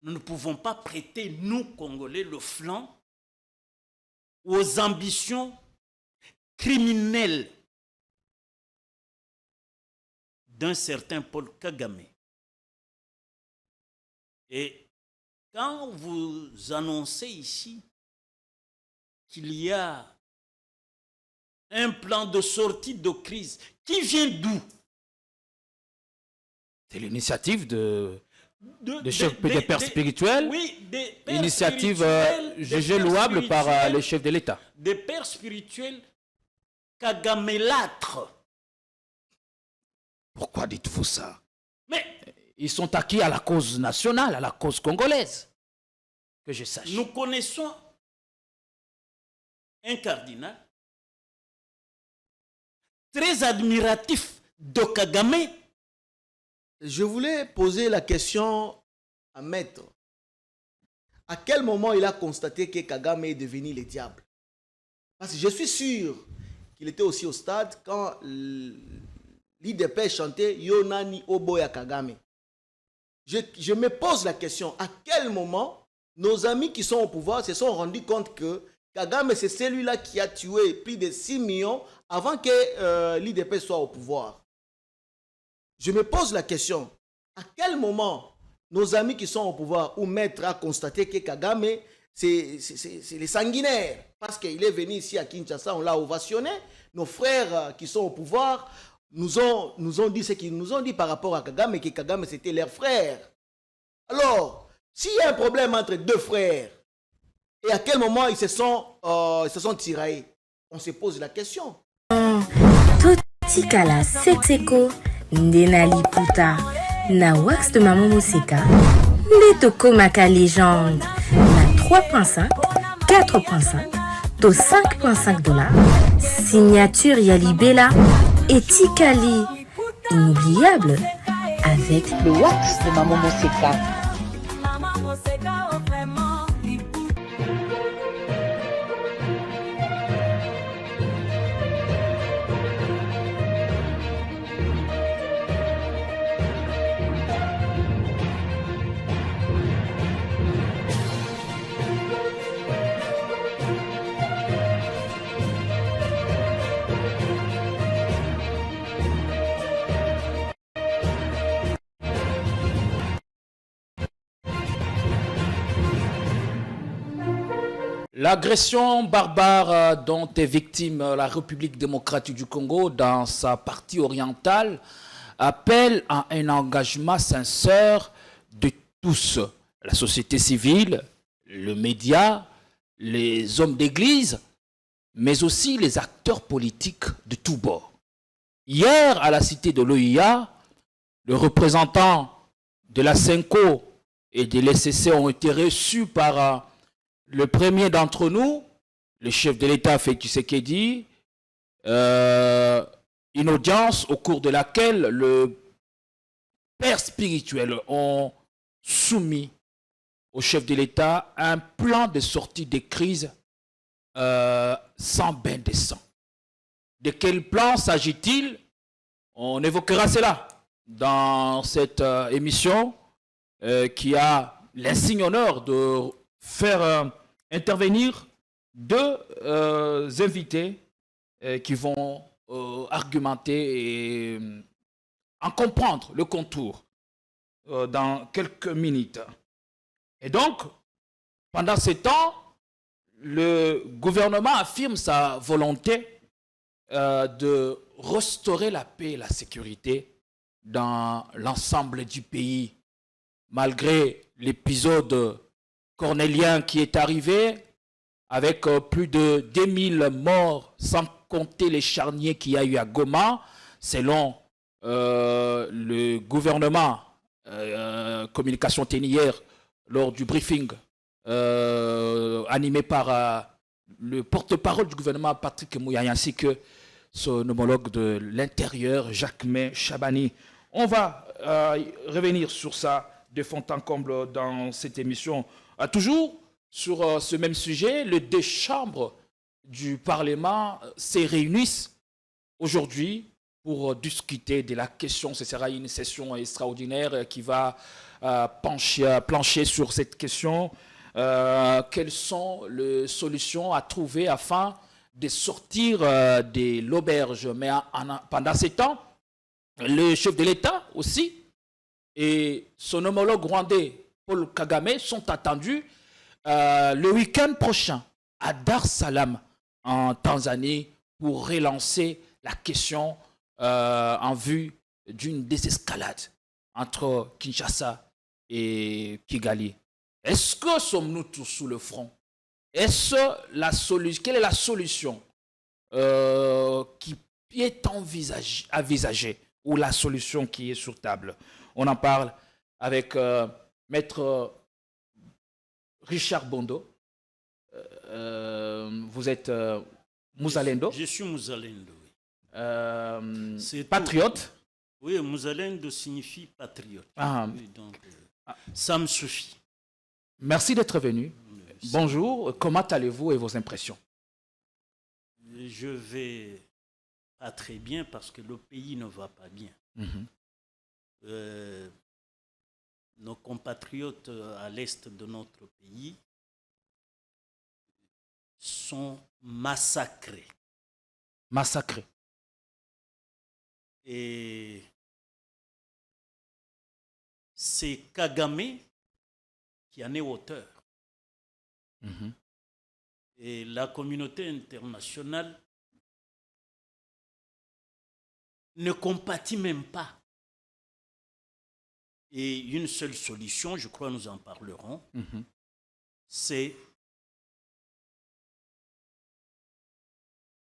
nous ne pouvons pas prêter, nous, Congolais, le flanc aux ambitions criminelles d'un certain Paul Kagame. Et quand vous annoncez ici qu'il y a un plan de sortie de crise, qui vient d'où? C'est l'initiative des pères spirituels, oui, des pères initiative jugée louable par les chefs de l'État. Des pères spirituels kagamelâtres. Pourquoi dites-vous ça? Mais ils sont acquis à la cause nationale, à la cause congolaise. Que je sache. Nous connaissons un cardinal très admiratif de Kagame. Je voulais poser la question à Maître. À quel moment il a constaté que Kagame est devenu le diable? Parce que je suis sûr qu'il était aussi au stade quand l'IDP chantait Yonani Oboya Kagame. Je me pose la question, à quel moment nos amis qui sont au pouvoir se sont rendus compte que Kagame, c'est celui-là qui a tué plus de 6 millions avant que l'IDP soit au pouvoir? Je me pose la question, à quel moment nos amis qui sont au pouvoir ou Maître a constaté que Kagame, c'est les sanguinaires? Parce qu'il est venu ici à Kinshasa, on l'a ovationné. Nos frères qui sont au pouvoir nous ont dit ce qu'ils nous ont dit par rapport à Kagame, que Kagame c'était leur frère. Alors, s'il y a un problème entre deux frères, et à quel moment ils se sont tiraillés, on se pose la question. Totikala Setseko Ndenali Puta na wax de Maman Moseka Netoko Maka légende na 3.5 4.5 to 5.5 $, signature Yalibela et Tikali inoubliable avec le wax de Maman Moseka. L'agression barbare dont est victime la République démocratique du Congo dans sa partie orientale appelle à un engagement sincère de tous, la société civile, le média, les hommes d'église, mais aussi les acteurs politiques de tous bords. Hier, à la cité de l'OIA, le représentant de la CENCO et de l'SCC ont été reçus par le premier d'entre nous, le chef de l'État Félix Tshisekedi, une audience au cours de laquelle le père spirituel ont soumis au chef de l'État un plan de sortie des crises sans bain de sang. De quel plan s'agit-il? On évoquera cela dans cette émission qui a l'insigne honneur de faire intervenir deux invités qui vont argumenter et en comprendre le contour dans quelques minutes. Et donc, pendant ce temps, le gouvernement affirme sa volonté de restaurer la paix et la sécurité dans l'ensemble du pays, malgré l'épisode cornélien qui est arrivé, avec plus de 2000 morts, sans compter les charniers qu'il y a eu à Goma, selon le gouvernement, communication hier lors du briefing animé par le porte-parole du gouvernement, Patrick Mouya, ainsi que son homologue de l'Intérieur, Jacquemain Chabani. On va revenir sur ça de fond en comble dans cette émission. Toujours sur ce même sujet, les deux chambres du Parlement se réunissent aujourd'hui pour discuter de la question. Ce sera une session extraordinaire qui va plancher sur cette question. Quelles sont les solutions à trouver afin de sortir de l'auberge? Mais pendant ce temps, le chef de l'État aussi et son homologue rwandais, Paul Kagame, sont attendus le week-end prochain à Dar es Salaam, en Tanzanie, pour relancer la question en vue d'une désescalade entre Kinshasa et Kigali. Est-ce que sommes-nous tous sous le front? Quelle est la solution qui est envisagée ou la solution qui est sur table? On en parle avec Maître Richard Bondo. Vous êtes Muzalendo. Je suis Muzalendo, oui. C'est Patriote. Oui, Muzalendo signifie patriote. Oui, donc, ça me suffit. Merci d'être venu. Merci. Bonjour, comment allez-vous et vos impressions? Je vais pas très bien parce que le pays ne va pas bien. Nos compatriotes à l'est de notre pays sont massacrés. Massacrés. Et c'est Kagame qui en est auteur. Et la communauté internationale ne compatit même pas. Et une seule solution, je crois que nous en parlerons, c'est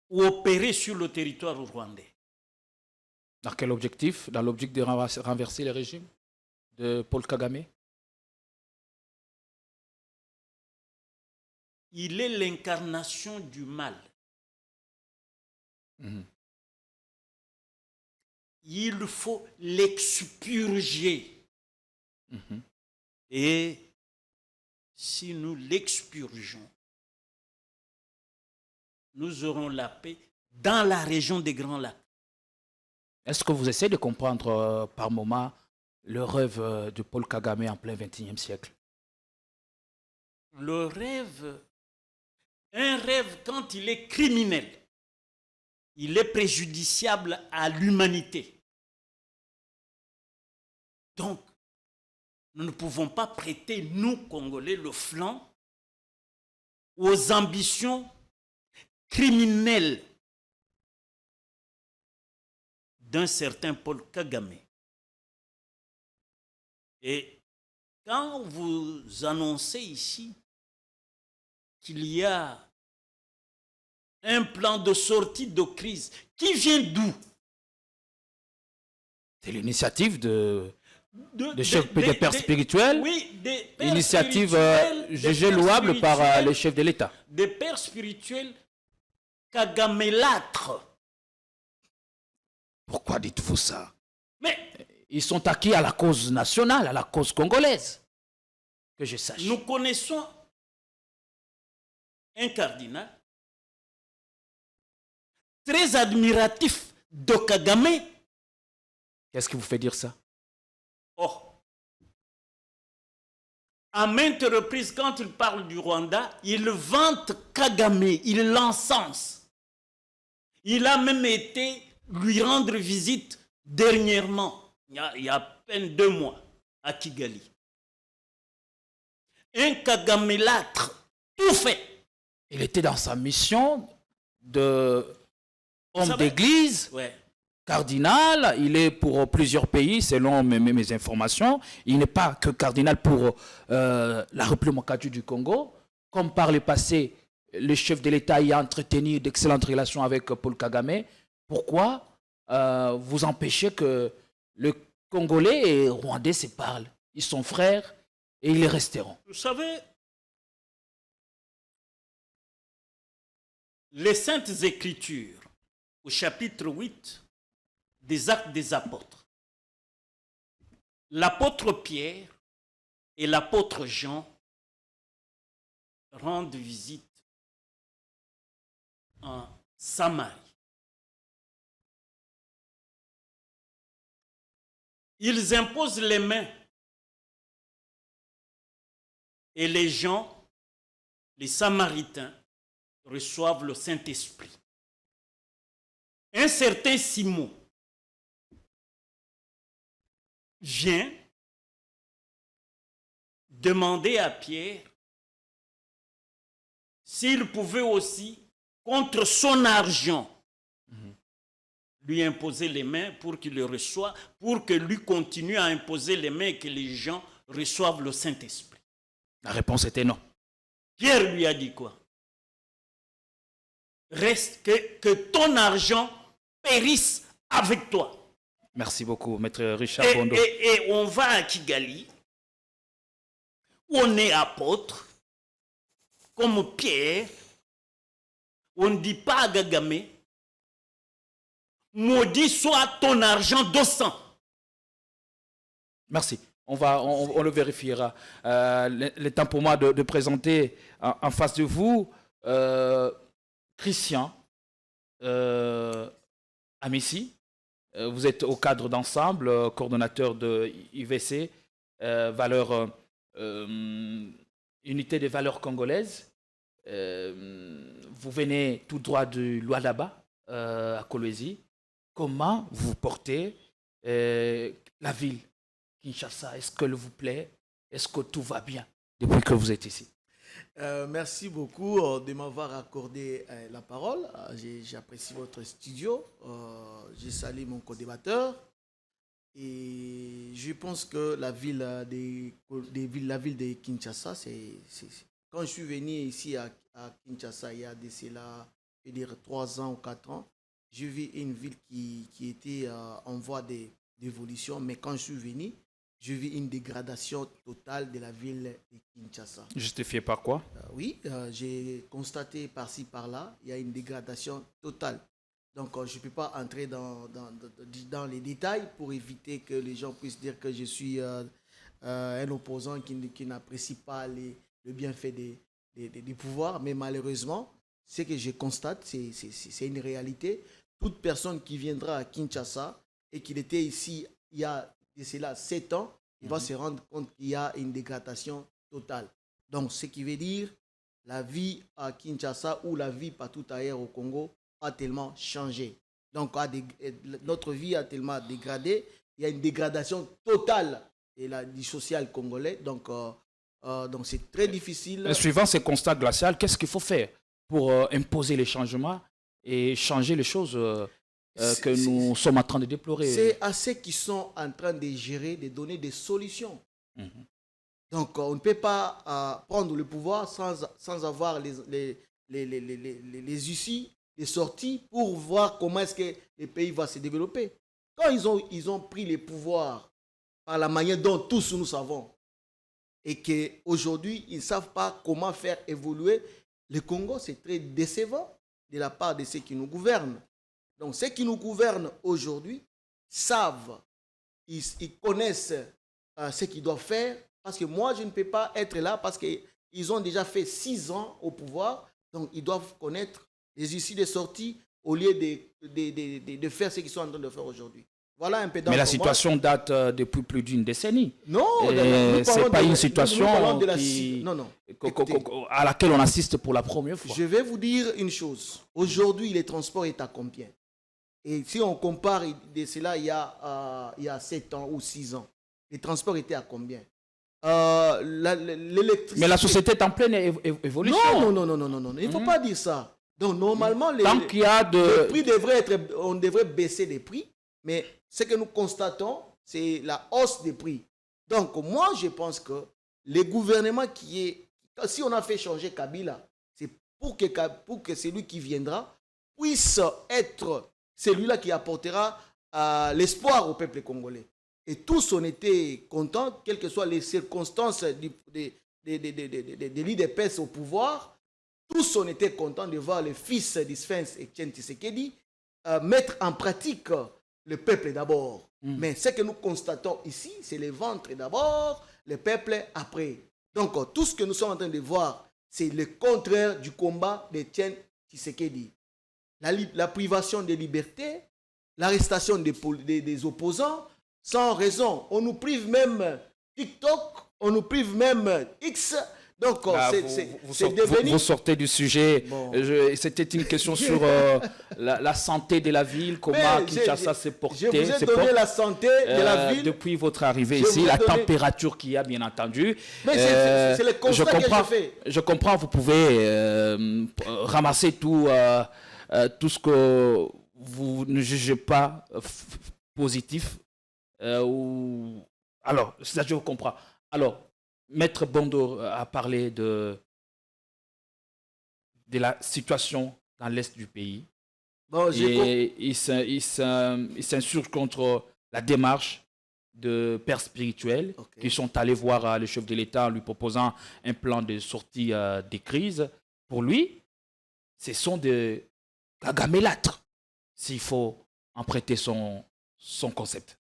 opérer sur le territoire rwandais. Dans quel objectif? Dans l'objectif de renverser le régime de Paul Kagame? Il est l'incarnation du mal. Il faut l'expurger. Et si nous l'expurgeons, nous aurons la paix dans la région des Grands Lacs. Est-ce que vous essayez de comprendre par moment le rêve de Paul Kagame en plein XXIe siècle? Le rêve, un rêve quand il est criminel, il est préjudiciable à l'humanité. Donc, nous ne pouvons pas prêter, nous, Congolais, le flanc aux ambitions criminelles d'un certain Paul Kagame. Et quand vous annoncez ici qu'il y a un plan de sortie de crise, qui vient d'où? C'est l'initiative des pères spirituels, oui, des pères initiative jugée louable par les chefs de l'État. Des pères spirituels kagamelâtres. Pourquoi dites-vous ça? Mais ils sont acquis à la cause nationale, à la cause congolaise. Que je sache. Nous connaissons un cardinal très admiratif de Kagame. Qu'est-ce qui vous fait dire ça? Oh. À maintes reprises, quand il parle du Rwanda, il vante Kagame, il l'encense. Il a même été lui rendre visite dernièrement, il y a à peine 2 mois, à Kigali. Un Kagamelâtre, tout fait. Il était dans sa mission de homme d'église, cardinal. Il est pour plusieurs pays, selon mes informations. Il n'est pas que cardinal pour la République du Congo. Comme par le passé, le chef de l'État y a entretenu d'excellentes relations avec Paul Kagame. Pourquoi vous empêchez que le Congolais et Rwandais se parlent? Ils sont frères et ils les resteront. Vous savez, les Saintes Écritures, au chapitre 8 des Actes des Apôtres, l'apôtre Pierre et l'apôtre Jean rendent visite en Samarie. Ils imposent les mains. Et les gens, les Samaritains, reçoivent le Saint-Esprit. Un certain Simon vient demander à Pierre s'il pouvait aussi, contre son argent, lui imposer les mains pour qu'il le reçoive, pour que lui continue à imposer les mains et que les gens reçoivent le Saint-Esprit. La réponse était non. Pierre lui a dit quoi? Reste que ton argent périsse avec toi. Merci beaucoup, maître Richard Et, Bondo. et on va à Kigali, où on est apôtre, comme Pierre. On ne dit pas à Gagamé, maudit soit ton argent d'Ossan. Merci. On le vérifiera. Le temps pour moi de présenter en face de vous Christian Amissi. Vous êtes au cadre d'ensemble, coordonnateur de IVC, unité des valeurs congolaises. Vous venez tout droit de Lualaba, à Kolwezi. Comment vous portez la ville Kinshasa? Est-ce qu'elle vous plaît? Est-ce que tout va bien depuis que vous êtes ici? Merci beaucoup de m'avoir accordé la parole. J'apprécie votre studio. Je salue mon co-débatteur. Et je pense que la ville de Kinshasa, quand je suis venu ici à Kinshasa il y a de cela, je veux dire 3 ans ou 4 ans, j'ai vu une ville qui était en voie d'évolution. Mais quand je suis venu, je vis une dégradation totale de la ville de Kinshasa. Justifié par quoi? Oui, j'ai constaté par-ci, par-là, il y a une dégradation totale. Donc, je ne peux pas entrer dans les détails pour éviter que les gens puissent dire que je suis un opposant qui n'apprécie pas le bienfait des pouvoirs. Mais malheureusement, ce que je constate, c'est une réalité. Toute personne qui viendra à Kinshasa et qui était ici il y a de cela 7 ans, il va se rendre compte qu'il y a une dégradation totale. Donc, ce qui veut dire la vie à Kinshasa ou la vie partout ailleurs au Congo a tellement changé. Donc, notre vie a tellement dégradé. Il y a une dégradation totale du social congolais. Donc c'est très difficile. Suivant ces constats glaciaux, qu'est-ce qu'il faut faire pour imposer les changements et changer les choses que nous sommes en train de déplorer? C'est à ceux qui sont en train de gérer, de donner des solutions. Donc, on ne peut pas prendre le pouvoir sans avoir les issues, les sorties pour voir comment est-ce que le pays va se développer. Quand ils ont pris le pouvoir par la manière dont tous nous savons et qu'aujourd'hui, ils ne savent pas comment faire évoluer le Congo, c'est très décevant de la part de ceux qui nous gouvernent. Donc, ceux qui nous gouvernent aujourd'hui savent, ils connaissent ce qu'ils doivent faire. Parce que moi, je ne peux pas être là parce qu'ils ont déjà fait 6 ans au pouvoir. Donc, ils doivent connaître les issues de sortie au lieu de faire ce qu'ils sont en train de faire aujourd'hui. Voilà un peu dans. Mais la situation date depuis plus d'une décennie. Non, ce n'est pas une situation Écoutez, à laquelle on assiste pour la première fois. Je vais vous dire une chose. Aujourd'hui, les transports est à combien? Et si on compare de cela il y a 7 ans ou 6 ans, les transports étaient à combien? Mais la société est en pleine évolution. Non. Il ne faut pas dire ça. Donc, normalement, on devrait baisser les prix. Mais ce que nous constatons, c'est la hausse des prix. Donc, moi, je pense que le gouvernement si on a fait changer Kabila, c'est pour que celui qui viendra puisse être celui-là qui apportera l'espoir au peuple congolais. Et tous on était contents, quelles que soient les circonstances des leaders au pouvoir, tous on était contents de voir le fils d'Isfens et Etienne Tshisekedi mettre en pratique le peuple d'abord. Mais ce que nous constatons ici, c'est le ventre d'abord, le peuple après. Donc tout ce que nous sommes en train de voir, c'est le contraire du combat d'Etienne Tshisekedi. La privation de liberté, l'arrestation des opposants, sans raison. On nous prive même TikTok, on nous prive même X. Donc, vous sortez du sujet. Bon. C'était une question sur la santé de la ville, comment Kinshasa s'est porté. Je vous ai donné la santé de la ville. Depuis votre arrivée ici, la température qu'il y a, bien entendu. Mais c'est le constat que je fais. Je comprends, vous pouvez ramasser tout ce que vous ne jugez pas positif. Alors, ça, je vous comprends. Alors, Maître Bondo a parlé de la situation dans l'est du pays. Bon, et il s'insurge contre la démarche de pères spirituels qui sont allés voir le chef de l'État en lui proposant un plan de sortie des crises. Pour lui, ce sont des gagamélâtres, s'il faut en prêter son concept.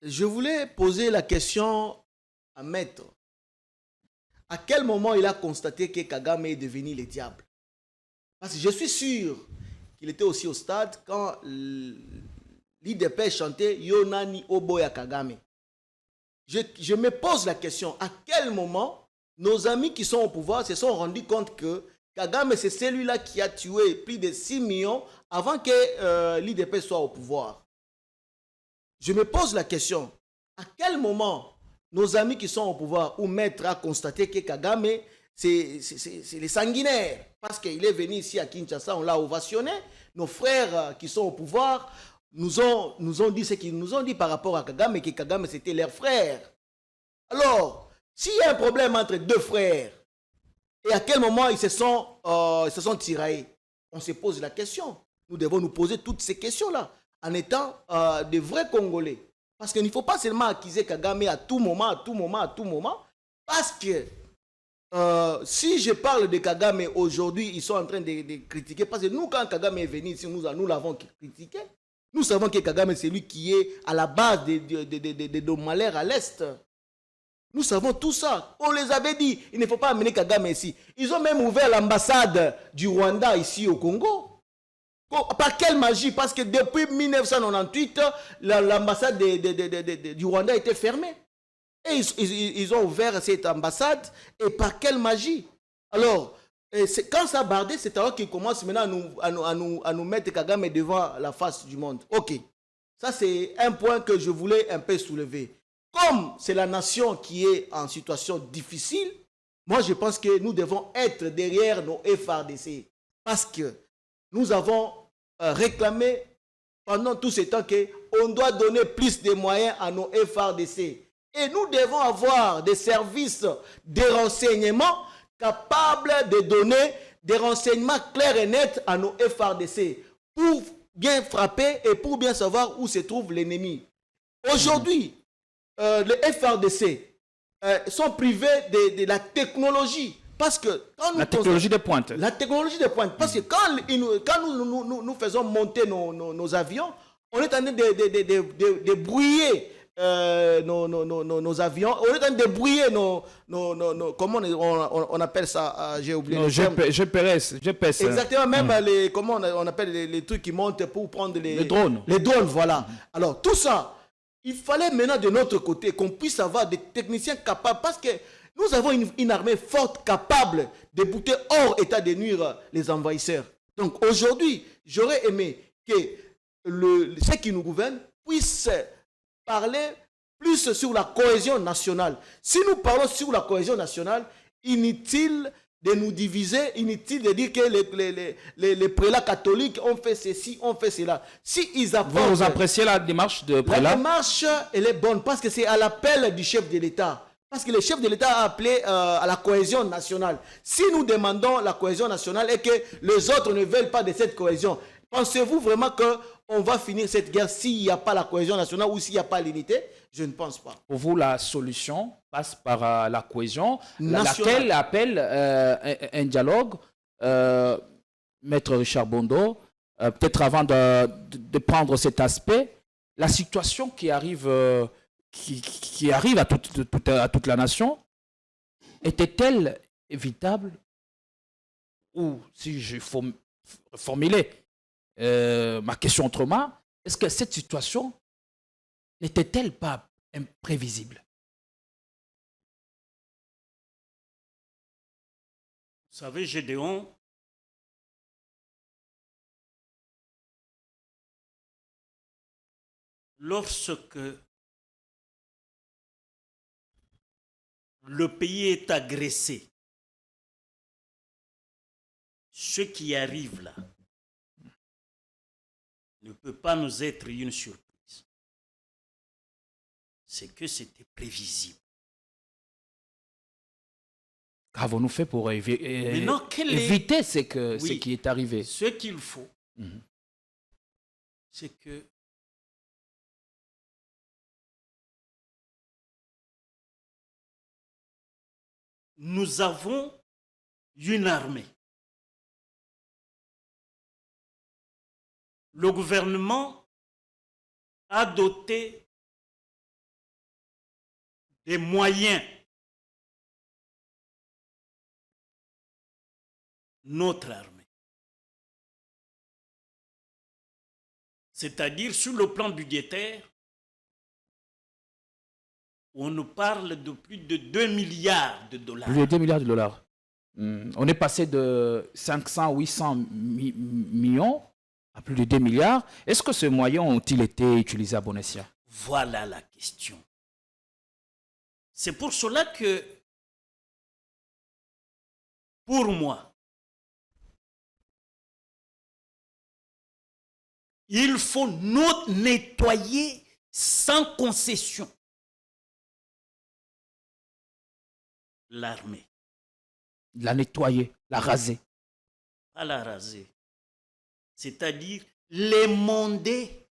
Je voulais poser la question à Maître. À quel moment il a constaté que Kagame est devenu le diable? Parce que je suis sûr qu'il était aussi au stade quand l'IDP chantait Yonani Oboya Kagame. Je me pose la question, à quel moment nos amis qui sont au pouvoir se sont rendus compte que Kagame, c'est celui-là qui a tué plus de 6 millions avant que l'IDP soit au pouvoir? Je me pose la question, à quel moment nos amis qui sont au pouvoir ou Maître a constaté que Kagame, c'est les sanguinaires. Parce qu'il est venu ici à Kinshasa, on l'a ovationné. Nos frères qui sont au pouvoir nous ont dit ce qu'ils nous ont dit par rapport à Kagame, que Kagame c'était leur frère. Alors, s'il y a un problème entre deux frères, et à quel moment ils se sont tiraillés, on se pose la question. Nous devons nous poser toutes ces questions-là, en étant de vrais Congolais. Parce qu'il ne faut pas seulement accuser Kagame à tout moment, parce que si je parle de Kagame aujourd'hui, ils sont en train de critiquer, parce que nous, quand Kagame est venu ici, nous l'avons critiqué. Nous savons que Kagame, c'est lui qui est à la base de nos malheurs à l'Est. Nous savons tout ça. On les avait dit, il ne faut pas amener Kagame ici. Ils ont même ouvert l'ambassade du Rwanda ici au Congo. Par quelle magie? Parce que depuis 1998, l'ambassade du Rwanda était fermée. Et ils ont ouvert cette ambassade. Et par quelle magie? Alors, quand ça a bardé, c'est alors qu'ils commencent maintenant à nous mettre Kagame devant la face du monde. Ok. Ça, c'est un point que je voulais un peu soulever. Comme c'est la nation qui est en situation difficile, moi, je pense que nous devons être derrière nos FARDC. Parce que nous avons réclamé pendant tout ce temps qu'on doit donner plus de moyens à nos FARDC. Et nous devons avoir des services de renseignement capables de donner des renseignements clairs et nets à nos FARDC pour bien frapper et pour bien savoir où se trouve l'ennemi. Aujourd'hui, les FARDC sont privés de la technologie. Parce que quand la technologie de pointe. La technologie de pointe. Parce que quand nous faisons monter nos avions, on est en train de brouiller nos avions. On est en train de brouiller comment on appelle ça? J'ai oublié le terme. GPS. Exactement, même comment on appelle les trucs qui montent pour prendre les drones. Les drones, voilà. Alors, tout ça, il fallait maintenant de notre côté qu'on puisse avoir des techniciens capables. Parce que nous avons une armée forte, capable de bouter hors état de nuire les envahisseurs. Donc aujourd'hui, j'aurais aimé que ceux qui nous gouvernent puissent parler plus sur la cohésion nationale. Si nous parlons sur la cohésion nationale, inutile de nous diviser, inutile de dire que les prélats catholiques ont fait ceci, ont fait cela. Si ils apportent, vous appréciez la démarche de prélat? La démarche, elle est bonne parce que c'est à l'appel du chef de l'État. Parce que le chef de l'État a appelé à la cohésion nationale. Si nous demandons la cohésion nationale et que les autres ne veulent pas de cette cohésion, pensez-vous vraiment qu'on va finir cette guerre s'il n'y a pas la cohésion nationale ou s'il n'y a pas l'unité? Je ne pense pas. Pour vous, la solution passe par la cohésion, laquelle appelle un dialogue. Maître Richard Bondo, peut-être avant de prendre cet aspect, la situation qui arrive... Qui arrive à toute la nation, était-elle évitable? Ou, si je formuler ma question autrement, est-ce que cette situation n'était-elle pas imprévisible? Vous savez, Gédéon, lorsque le pays est agressé, ce qui arrive là ne peut pas nous être une surprise. C'est que c'était prévisible. Qu'avons-nous fait pour Maintenant, éviter ce qui est arrivé? Ce qu'il faut, c'est que nous avons une armée. Le gouvernement a doté des moyens notre armée. C'est-à-dire, sur le plan budgétaire, on nous parle de plus de 2 milliards de dollars. Plus de 2 milliards de dollars. On est passé de 500, 800 millions à plus de 2 milliards. Est-ce que ces moyens ont-ils été utilisés à bon escient? Voilà la question. C'est pour cela que, pour moi, il faut nettoyer sans concession l'armée. La nettoyer, la raser. Pas la raser. C'est-à-dire l'émonder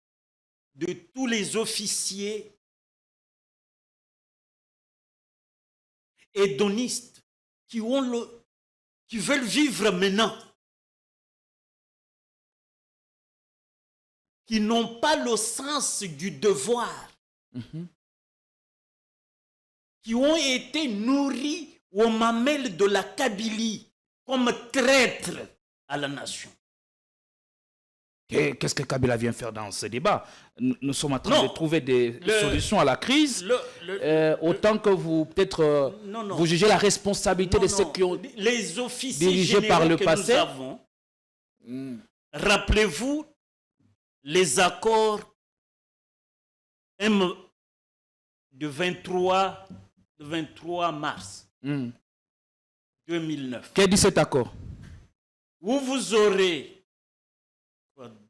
de tous les officiers hédonistes qui veulent vivre maintenant, qui n'ont pas le sens du devoir, qui ont été nourris aux mamelles de la Kabylie comme traîtres à la nation. Qu'est-ce que Kabila vient faire dans ce débat? Nous sommes en train de trouver des solutions à la crise. Autant que vous, peut-être, vous jugez la responsabilité de ceux qui ont les officiers dirigé par le que passé. nous avons. Rappelez-vous les accords de 23 mars 2009. Qu'a dit cet accord? Où vous aurez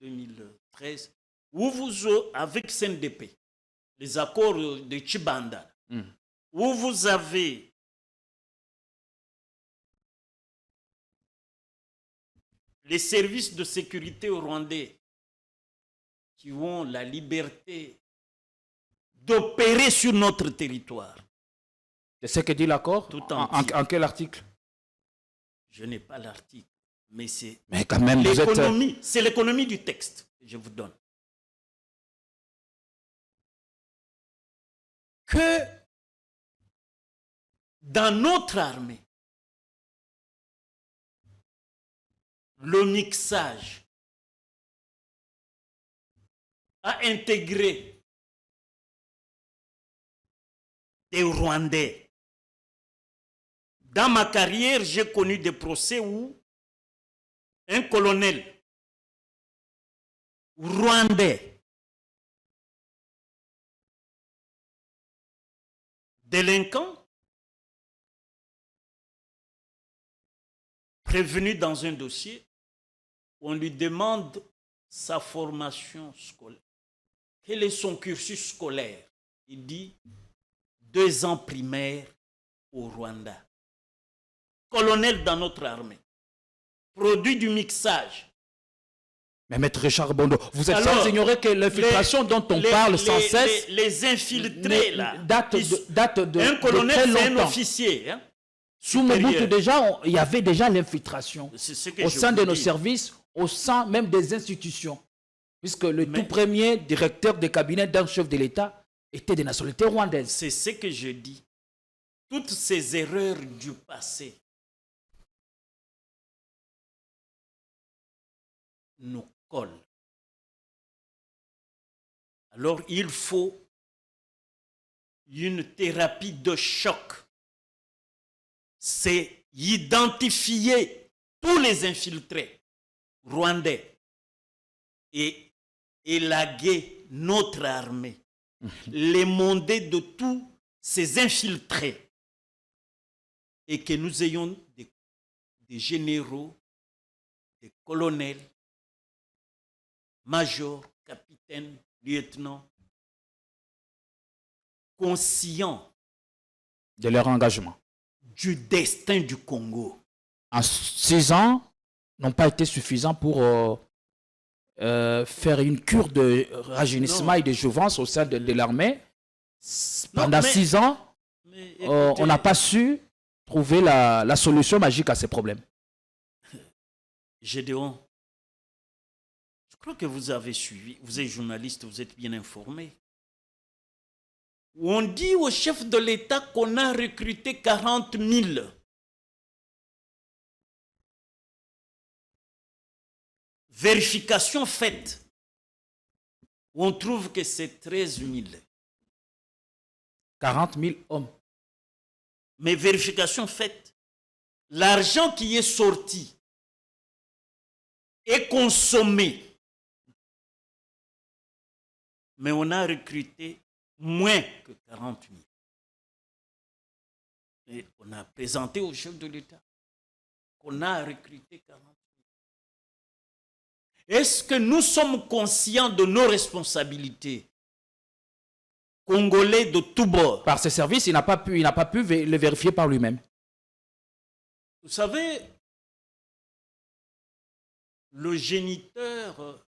2013, où vous aurez, avec CNDP, les accords de Chibanda, où vous avez les services de sécurité rwandais qui ont la liberté d'opérer sur notre territoire. C'est ce que dit l'accord? En quel article? Je n'ai pas l'article, mais c'est quand même, l'économie, c'est l'économie du texte que je vous donne. Que dans notre armée, le mixage a intégré des Rwandais. Dans ma carrière, j'ai connu des procès où un colonel rwandais, délinquant, prévenu dans un dossier, on lui demande sa formation scolaire. Quel est son cursus scolaire? Il dit 2 ans primaires au Rwanda. Colonel dans notre armée. Produit du mixage. Mais maître Richard Bondo, vous êtes sans ignorer que l'infiltration dont on parle sans cesse... Les infiltrés, là. Date de un colonel, très c'est un longtemps. officier. Hein, sous Mobutu, déjà, il y avait déjà l'infiltration au sein de nos services, au sein même des institutions. Puisque le tout premier directeur de cabinet d'un chef de l'État était de nationalité rwandaise. C'est ce que je dis. Toutes ces erreurs du passé nous collent. Alors il faut une thérapie de choc. C'est identifier tous les infiltrés rwandais et élaguer notre armée, les monder de tous ces infiltrés et que nous ayons des généraux, des colonels, majors, capitaines, lieutenants, conscients de leur engagement. Du destin du Congo. En 6 ans, n'ont pas été suffisants pour faire une cure de rajeunissement et de jouvence au sein de l'armée. Pendant 6 ans, écoutez, on n'a pas su trouver la solution magique à ces problèmes. Gédéon, je crois que vous avez suivi, vous êtes journaliste, vous êtes bien informé. On dit au chef de l'État qu'on a recruté 40 000. Vérification faite. On trouve que c'est 13 000. 40 000 hommes. Mais vérification faite. L'argent qui est sorti est consommé. Mais on a recruté moins que 40 000. Et on a présenté au chef de l'État qu'on a recruté 40 000. Est-ce que nous sommes conscients de nos responsabilités? Congolais de tous bords. Par ses services, il n'a pas pu le vérifier par lui-même. Vous savez, le géniteur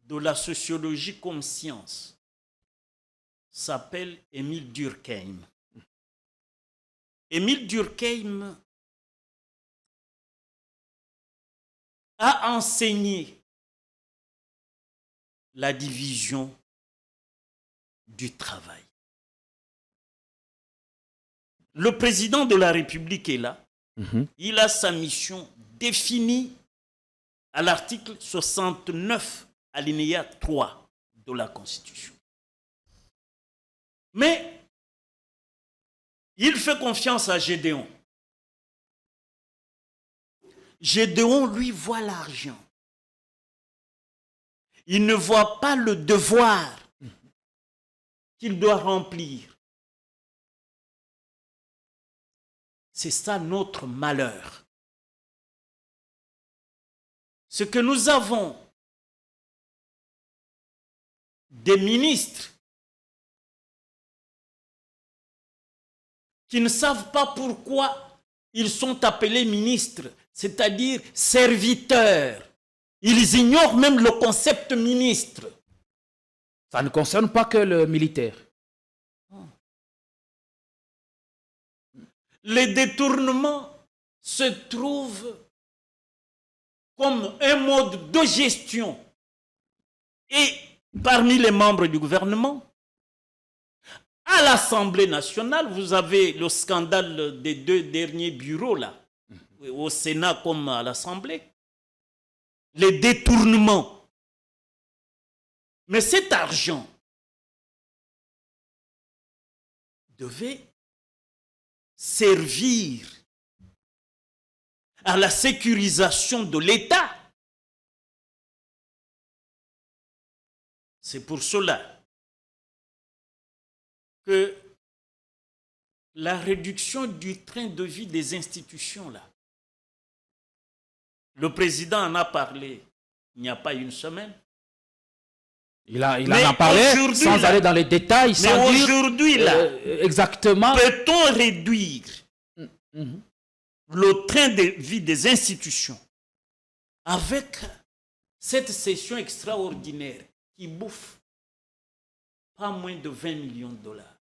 de la sociologie comme science s'appelle Émile Durkheim. Émile Durkheim a enseigné la division du travail. Le président de la République est là. Il a sa mission définie à l'article 69, alinéa 3 de la Constitution. Mais il fait confiance à Gédéon. Gédéon, lui, voit l'argent. Il ne voit pas le devoir qu'il doit remplir. C'est ça notre malheur. Ce que nous avons des ministres qui ne savent pas pourquoi ils sont appelés ministres, c'est-à-dire serviteurs. Ils ignorent même le concept ministre. Ça ne concerne pas que le militaire. Les détournements se trouvent comme un mode de gestion. Et parmi les membres du gouvernement, à l'Assemblée nationale, vous avez le scandale des 2 derniers bureaux là, au Sénat comme à l'Assemblée. Les détournements. Mais cet argent devait servir à la sécurisation de l'État. C'est pour cela que la réduction du train de vie des institutions, là, le président en a parlé il n'y a pas une semaine. Il en a parlé sans aller dans les détails, sans dire aujourd'hui, là, exactement. Peut-on réduire le train de vie des institutions avec cette session extraordinaire qui bouffe pas moins de 20 millions de dollars?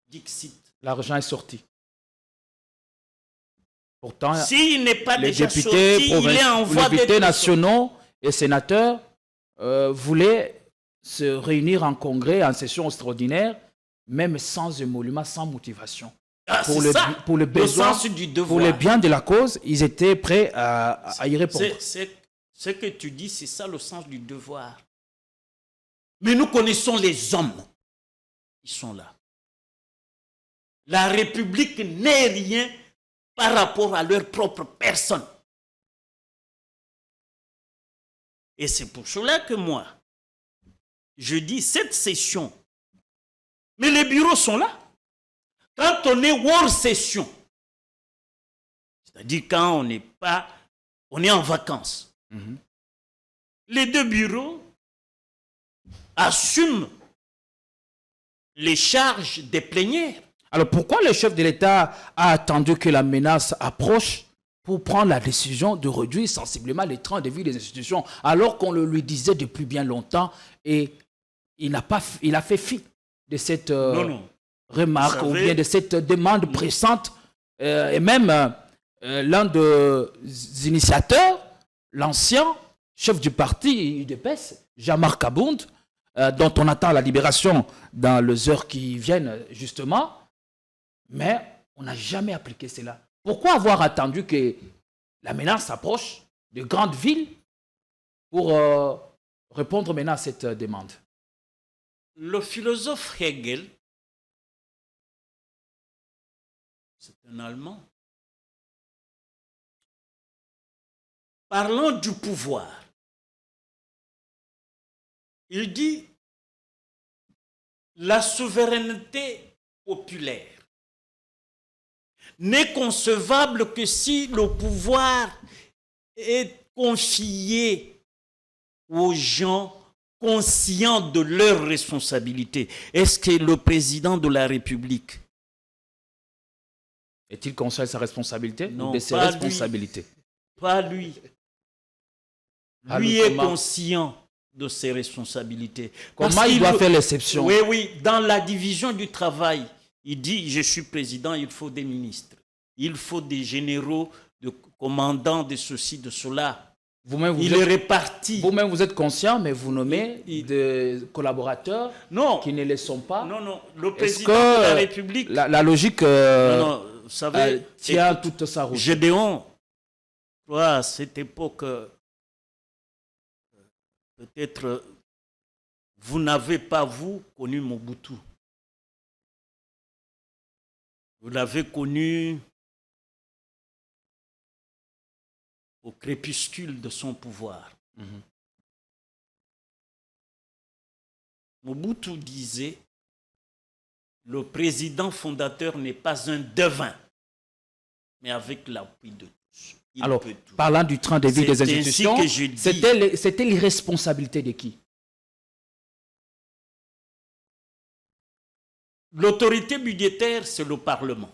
Dixit. L'argent est sorti. Pourtant, s'il n'est pas les déjà députés, sorti, il est en voie les députés d'être nationaux et sénateurs voulaient se réunir en congrès, en session extraordinaire, même sans émolument, sans motivation. Ah, Pour le besoin, sens du devoir. pour le bien de la cause, ils étaient prêts à y répondre. Ce que tu dis, c'est ça le sens du devoir. Mais nous connaissons les hommes. ils sont là. La République n'est rien par rapport à leur propre personne. Et c'est pour cela que moi, je dis cette session, mais les bureaux sont là. Quand on est hors session, c'est-à-dire quand on est en vacances, les deux bureaux assument les charges des plénières. Alors pourquoi le chef de l'État a attendu que la menace approche pour prendre la décision de réduire sensiblement les trains de vie des institutions, alors qu'on le lui disait depuis bien longtemps, et il a fait fi de cette remarque ou bien de cette demande pressante, et même l'un des initiateurs, l'ancien chef du parti UDPS, Jean-Marc Abound, dont on attend la libération dans les heures qui viennent justement, mais on n'a jamais appliqué cela. Pourquoi avoir attendu que la menace s'approche de grandes villes pour répondre maintenant à cette demande? Le philosophe Hegel, c'est un Allemand, parlant du pouvoir, il dit la souveraineté populaire n'est concevable que si le pouvoir est confié aux gens conscients de leurs responsabilités. Est-ce que le président de la République est-il conscient de sa responsabilité ou de ses responsabilités? Pas lui. Lui est conscient de ses responsabilités. Comment il doit faire l'exception? Oui, dans la division du travail, il dit, je suis président, il faut des ministres. Il faut des généraux, de commandants de ceci, de cela. Il est réparti. Vous-même, vous êtes conscient, mais vous nommez des collaborateurs qui ne le sont pas. Non. Le président de la République... La logique vous savez, tient toute sa route. Gédéon, à cette époque, peut-être, vous n'avez pas, vous, connu Mobutu. Vous l'avez connu au crépuscule de son pouvoir. Mobutu disait, le président fondateur n'est pas un devin, mais avec l'appui de tous. Alors, parlant du train de vie des institutions, c'était l'irresponsabilité de qui? L'autorité budgétaire, c'est le Parlement.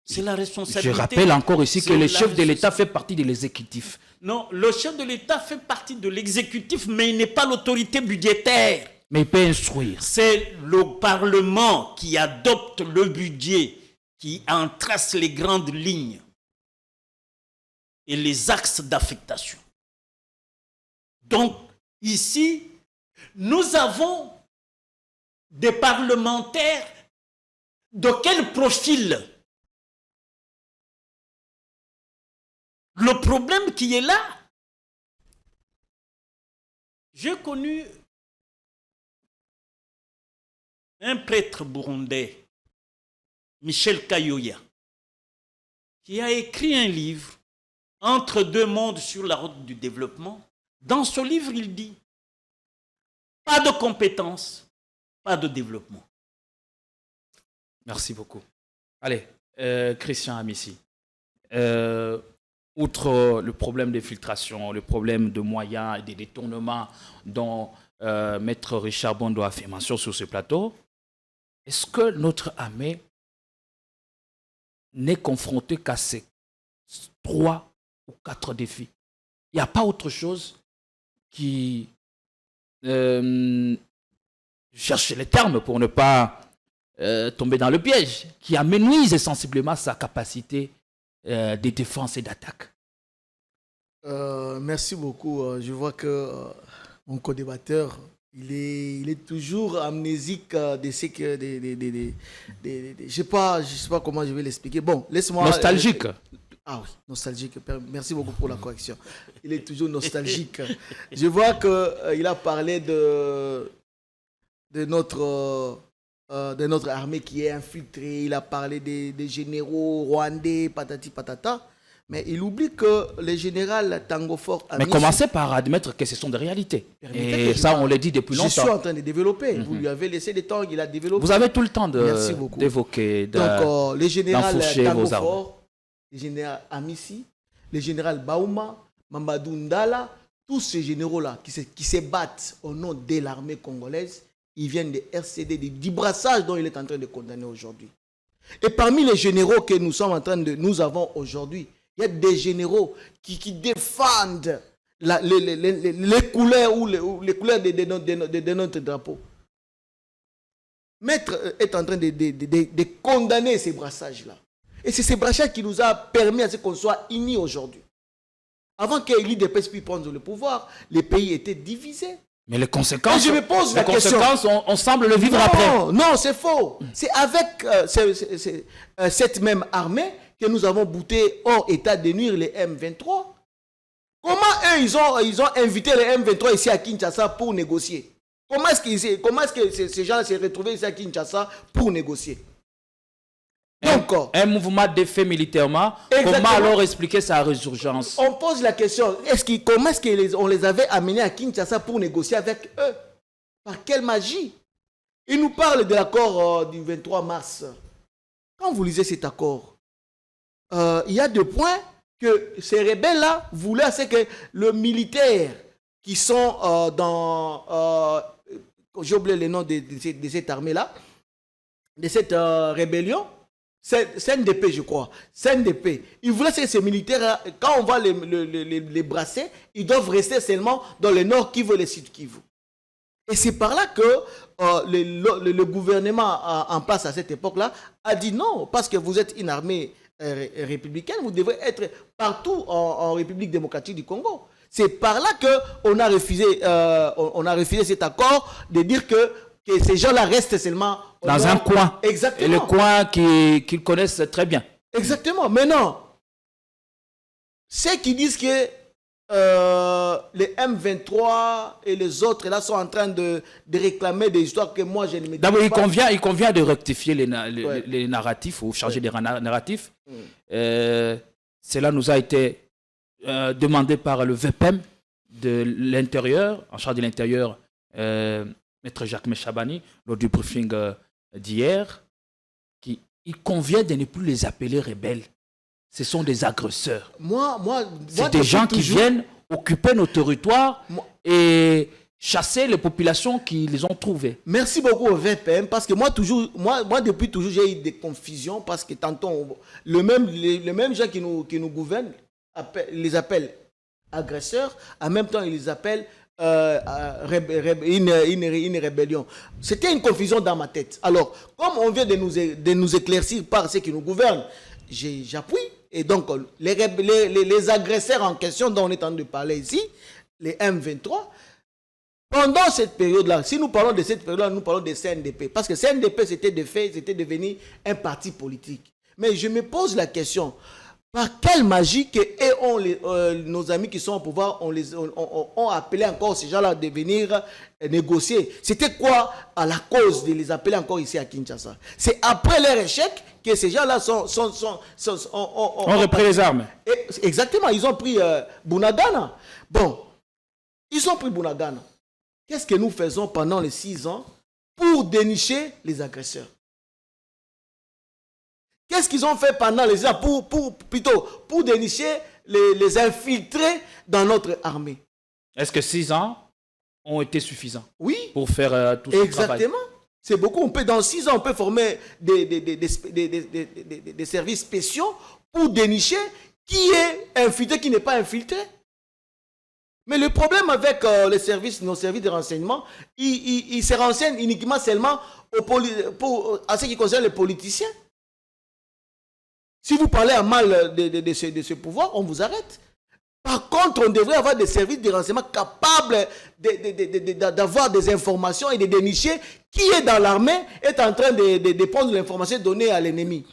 C'est la responsabilité. Je rappelle encore ici que le chef de l'État fait partie de l'exécutif. Non, le chef de l'État fait partie de l'exécutif, mais il n'est pas l'autorité budgétaire. Mais il peut instruire. C'est le Parlement qui adopte le budget, qui en trace les grandes lignes et les axes d'affectation. Donc, ici, nous avons des parlementaires de quel profil? Le problème qui est là, j'ai connu un prêtre burundais, Michel Kayoya, qui a écrit un livre, Entre deux mondes sur la route du développement. Dans ce livre, il dit, pas de compétences, pas de développement. Merci beaucoup. Allez, Christian Amissi, outre le problème des filtrations, le problème de moyens et des détournements dont Maître Richard Bondo a fait mention sur ce plateau, est-ce que notre armée n'est confrontée qu'à ces 3 ou 4 défis? Il n'y a pas autre chose qui... je cherche les termes pour ne pas tomber dans le piège, qui amenuise sensiblement sa capacité de défense et d'attaque. Merci beaucoup. Je vois que mon co-débatteur, il est toujours amnésique de ce que... je ne sais pas comment je vais l'expliquer. Bon, laisse-moi... Nostalgique. Ah oui, nostalgique. Merci beaucoup pour la correction. Il est toujours nostalgique. Je vois qu'il a parlé de de notre armée qui est infiltrée. Il a parlé des généraux rwandais, patati patata. Mais il oublie que le général Tango Fort... Mais commencez par admettre que ce sont des réalités. Et ça, on l'a dit depuis longtemps. Je suis en train de développer. Vous lui avez laissé le temps, il a développé. Vous avez tout le temps d'évoquer, donc, le général Tango Fort, le général Amissi, le général Baouma, Mamadou Ndala, tous ces généraux-là qui se battent au nom de l'armée congolaise, ils viennent de RCD, du brassage dont il est en train de condamner aujourd'hui. Et parmi les généraux que nous avons aujourd'hui, il y a des généraux qui défendent les couleurs ou les couleurs de notre drapeau. Maître est en train de condamner ces brassages-là. Et c'est ces brassages qui nous a permis à ce qu'on soit unis aujourd'hui. Avant que l'IDPS puisse prendre le pouvoir, les pays étaient divisés. Mais les conséquences, je me pose la question. On semble le vivre après. Non, c'est faux. C'est avec cette même armée que nous avons bouté hors état de nuire les M23. Comment eux, ils ont invité les M23 ici à Kinshasa pour négocier? Comment est-ce que ces gens s'est retrouvés ici à Kinshasa pour négocier? Donc, un mouvement défait militairement. Exactement. Comment alors expliquer sa résurgence? On pose la question, comment est-ce qu'on les avait amenés à Kinshasa pour négocier avec eux? Par quelle magie? Ils nous parlent de l'accord du 23 mars. Quand vous lisez cet accord, il y a deux points que ces rebelles-là voulaient, c'est que le militaire qui sont j'ai oublié le nom de cette armée-là, de cette rébellion, CNDP, je crois. CNDP. Ils voulaient que ces militaires, quand on va les brasser, ils doivent rester seulement dans le nord Kivu et le sud Kivu. Et c'est par là que le gouvernement en place à cette époque-là a dit non, parce que vous êtes une armée républicaine, vous devrez être partout en République démocratique du Congo. C'est par là qu'on a refusé cet accord de dire que ces gens-là restent seulement dans un coin. Exactement. Et le coin qu'ils connaissent très bien. Exactement. Maintenant, ceux qui disent que les M23 et les autres là sont en train de réclamer des histoires que moi je ne me dis pas. D'abord, il convient de rectifier les narratifs ou changer des narratifs. Cela nous a été demandé par le VPM de l'intérieur, en charge de l'intérieur, Maître Jacques Chabani, lors du briefing d'hier, il convient de ne plus les appeler rebelles. Ce sont des agresseurs. C'est des gens qui viennent occuper nos territoires et chasser les populations qui les ont trouvées. Merci beaucoup au VPM, parce que moi depuis toujours, j'ai eu des confusions, parce que tantôt, les mêmes gens qui nous gouvernent, les appellent agresseurs, en même temps, ils les appellent une rébellion. C'était une confusion dans ma tête. Alors, comme on vient de nous éclaircir par ceux qui nous gouvernent, j'appuie. Et donc, les agresseurs en question dont on est en train de parler ici, les M23, pendant cette période-là, si nous parlons de cette période-là, nous parlons de CNDP. Parce que CNDP, c'était devenu un parti politique. Mais je me pose la question, par quelle magie nos amis qui sont au pouvoir ont appelé encore ces gens-là de venir négocier? C'était quoi à la cause de les appeler encore ici à Kinshasa? C'est après leur échec que ces gens-là ont repris les armes. Exactement, ils ont pris Bunagana. Bon, ils ont pris Bunagana. Qu'est-ce que nous faisons pendant les 6 ans pour dénicher les agresseurs? Qu'est-ce qu'ils ont fait pendant les ans pour dénicher les infiltrés dans notre armée? Est-ce que 6 ans ont été suffisants? Oui. Pour faire tout ce travail? Exactement. C'est beaucoup. Dans 6 ans, on peut former des services spéciaux pour dénicher qui est infiltré, qui n'est pas infiltré. Mais le problème avec nos services de renseignement, ils se renseignent uniquement seulement à ce qui concerne les politiciens. Si vous parlez à mal de ce pouvoir, on vous arrête. Par contre, on devrait avoir des services de renseignement capables d'avoir des informations et de dénicher qui est dans l'armée, est en train de prendre l'information donnée à l'ennemi.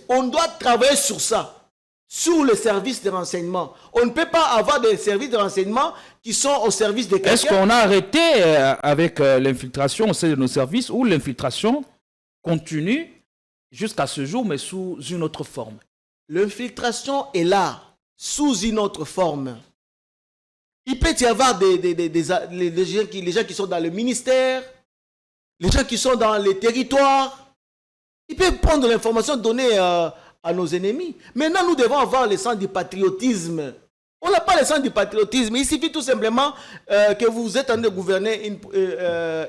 On doit travailler sur ça. sous les services de renseignement. On ne peut pas avoir des services de renseignement qui sont au service de quelqu'un. Est-ce qu'on a arrêté avec l'infiltration au sein de nos services ou l'infiltration continue jusqu'à ce jour, mais sous une autre forme? L'infiltration est là, sous une autre forme. Il peut y avoir les gens qui sont dans le ministère, les gens qui sont dans les territoires. Ils peuvent prendre l'information donnée à nos ennemis. Maintenant, nous devons avoir le sens du patriotisme. On n'a pas le sens du patriotisme. Il suffit tout simplement que vous êtes en train de gouverner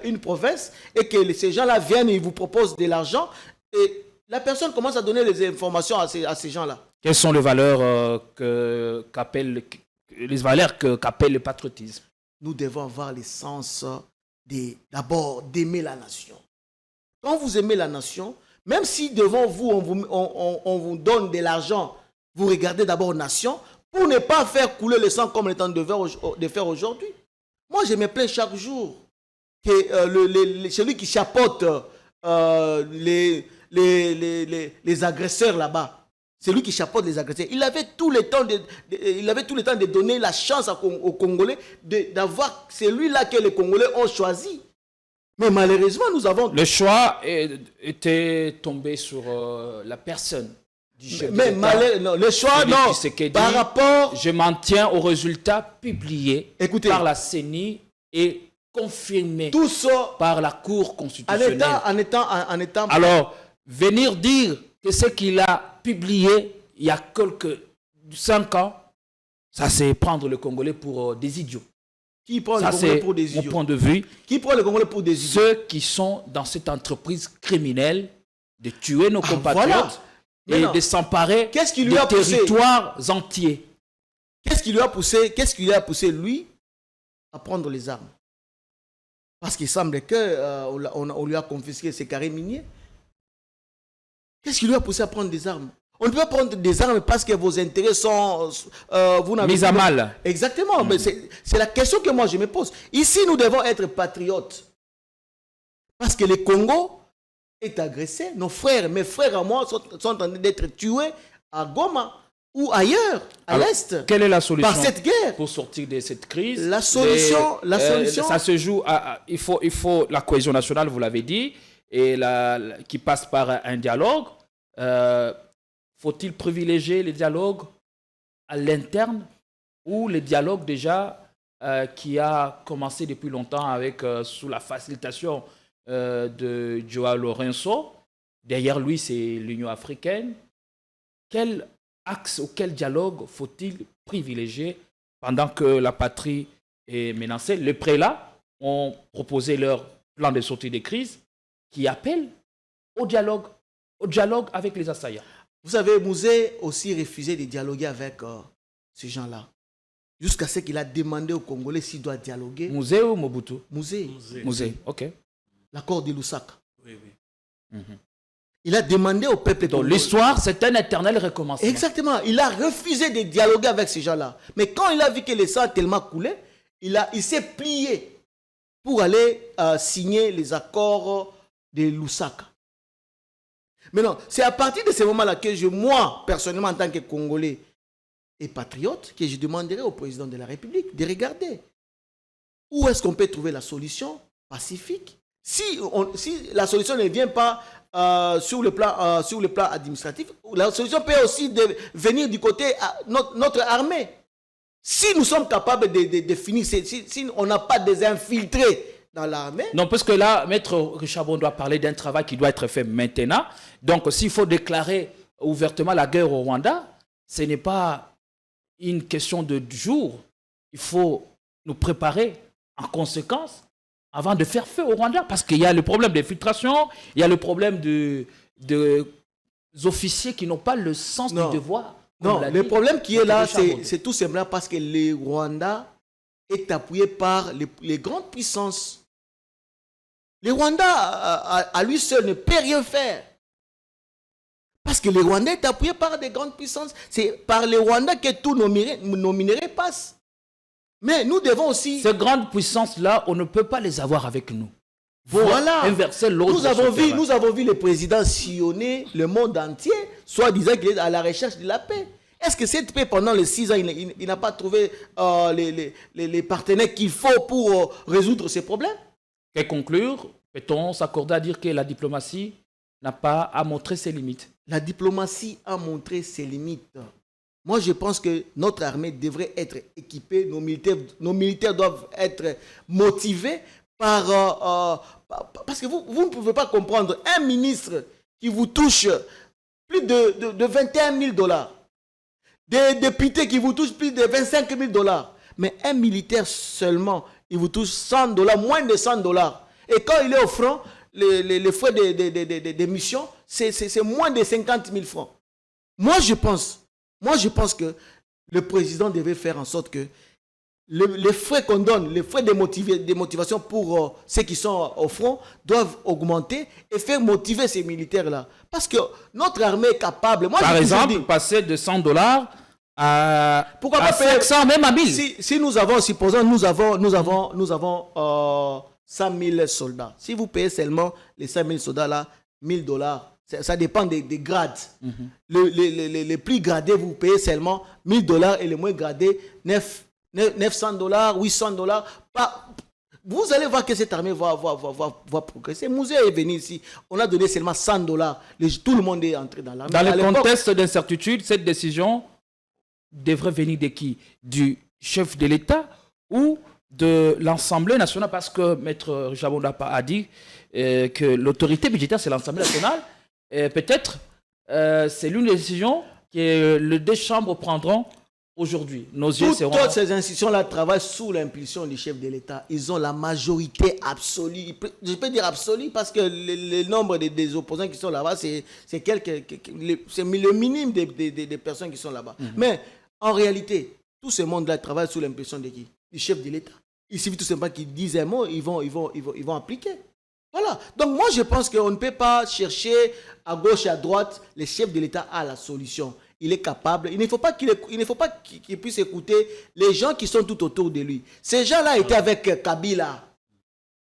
une province et que ces gens-là viennent et ils vous proposent de l'argent. Et la personne commence à donner les informations à ces gens-là. Quelles sont les valeurs qu'appelle le patriotisme? Nous devons avoir le sens d'abord d'aimer la nation. Quand vous aimez la nation, même si devant vous, on vous donne de l'argent, vous regardez d'abord nation pour ne pas faire couler le sang comme on est en train de faire aujourd'hui. Moi, je me plains chaque jour que celui qui chapeaute les agresseurs là-bas, c'est lui qui chapeaute les agresseurs. Il avait tout le temps de donner la chance aux Congolais d'avoir celui-là que les Congolais ont choisi. Mais malheureusement, nous avons... Le choix était tombé sur la personne du chef mais d'État. le choix, non. Par rapport... Je m'en tiens aux résultats publiés par la CENI et confirmés par la Cour constitutionnelle. En étant... Alors, venir dire que ce qu'il a publié il y a 5 ans, ça c'est prendre le Congolais pour des idiots. Qui prend le Congolais pour des idiots? Mon point de vue. Qui prend le Congolais pour des idiots? Ceux qui sont dans cette entreprise criminelle de tuer nos compatriotes et de s'emparer de territoires entiers. Qu'est-ce qui lui a poussé lui à prendre les armes? Parce qu'il semble qu'on lui a confisqué ses carrés miniers. Qu'est-ce qui lui a poussé à prendre des armes? On ne peut pas prendre des armes parce que vos intérêts sont... mis à mal. Exactement. Mais c'est la question que moi je me pose. Ici, nous devons être patriotes. Parce que le Congo est agressé. Mes frères à moi sont en train d'être tués à Goma ou ailleurs, à l'Est. Quelle est la solution par cette guerre pour sortir de cette crise? La solution... ça se joue il faut la cohésion nationale, vous l'avez dit, et qui passe par un dialogue. Faut-il privilégier les dialogues à l'interne ou les dialogues déjà qui a commencé depuis longtemps avec sous la facilitation de Joao Lourenço? Derrière lui, c'est l'Union africaine. Quel axe ou quel dialogue faut-il privilégier pendant que la patrie est menacée? Les prélats ont proposé leur plan de sortie des crises qui appelle au dialogue avec les assaillants. Vous savez, Mouzé aussi refusé de dialoguer avec ces gens-là. Jusqu'à ce qu'il a demandé aux Congolais s'il doit dialoguer. Mouzé ou Mobutu? Mouzé, ok. L'accord de Lusaka. Oui. Il a demandé au peuple congolais. Donc l'histoire, c'est un éternel recommencement. Exactement. Il a refusé de dialoguer avec ces gens-là. Mais quand il a vu que le sang a tellement coulé, il s'est plié pour aller signer les accords de Lusaka. Mais non, c'est à partir de ce moment-là que moi, personnellement, en tant que Congolais et patriote, que je demanderai au président de la République de regarder où est-ce qu'on peut trouver la solution pacifique. Si la solution ne vient pas sur le plan administratif, la solution peut aussi venir du côté de notre armée. Si nous sommes capables de finir, si on n'a pas des infiltrés dans l'armée. Non, parce que là, Maître Richard Bon doit parler d'un travail qui doit être fait maintenant. Donc, s'il faut déclarer ouvertement la guerre au Rwanda, ce n'est pas une question de jours. Il faut nous préparer en conséquence avant de faire feu au Rwanda. Parce qu'il y a le problème d'infiltration, il y a le problème des officiers qui n'ont pas le sens du devoir. Non, le problème qui est là, c'est tout simplement parce que le Rwanda est appuyé par les grandes puissances. Le Rwanda, à lui seul, ne peut rien faire. Parce que le Rwanda est appuyé par des grandes puissances. C'est par le Rwanda que tous nos minéraux passent. Mais nous devons aussi... Ces grandes puissances-là, on ne peut pas les avoir avec nous. Voilà. Inverser l'autre. Nous avons vu le président sillonner le monde entier, soit disant qu'il est à la recherche de la paix. Est-ce que cette paix, pendant les 6 ans, il n'a pas trouvé les partenaires qu'il faut pour résoudre ces problèmes? Et conclure, peut-on s'accorder à dire que la diplomatie n'a pas à montrer ses limites? La diplomatie a montré ses limites. Moi, je pense que notre armée devrait être équipée, nos militaires doivent être motivés parce que vous ne pouvez pas comprendre un ministre qui vous touche plus de 21 000 $, des députés qui vous touchent plus de 25 000 $, mais un militaire seulement, il vous touche 100 $, moins de 100 $. Et quand il est au front, les frais des missions, c'est moins de 50 000 francs. Moi, je pense que le président devait faire en sorte que les frais qu'on donne, les frais de motivation pour ceux qui sont au front doivent augmenter et faire motiver ces militaires-là. Parce que notre armée est capable. Moi, par exemple, passer de 100 $ à 500, même à 1000. Si nous avons, supposons, nous avons 100 000 soldats. Si vous payez seulement les 100 000 soldats-là, 1 000 $, ça dépend des grades. Les plus gradés, vous payez seulement 1 000 $ et les moins gradés, 900 $, 800 $. Vous allez voir que cette armée va progresser. Mouzé est venu ici. On a donné seulement 100 $. Tout le monde est entré dans l'armée. Dans le contexte d'incertitude, cette décision devrait venir de qui? Du chef de l'État ou de l'Assemblée nationale? Parce que Maître Richard Bondapa a dit que l'autorité budgétaire, c'est l'Assemblée nationale. Peut-être c'est l'une des décisions que les deux chambres prendront aujourd'hui. Toutes ces institutions-là travaillent sous l'impulsion du chef de l'État. Ils ont la majorité absolue. Je peux dire absolue parce que le nombre des opposants qui sont là-bas, c'est le minimum des personnes qui sont là-bas. Mais en réalité, tout ce monde-là travaille sous l'impulsion de qui? Du chef de l'État. Il suffit tout simplement qu'ils disent un mot, ils vont appliquer. Voilà. Donc moi, je pense qu'on ne peut pas chercher à gauche et à droite. Le chef de l'État a la solution. Il est capable. Il ne faut pas qu'il puisse écouter les gens qui sont tout autour de lui. Ces gens-là étaient avec Kabila.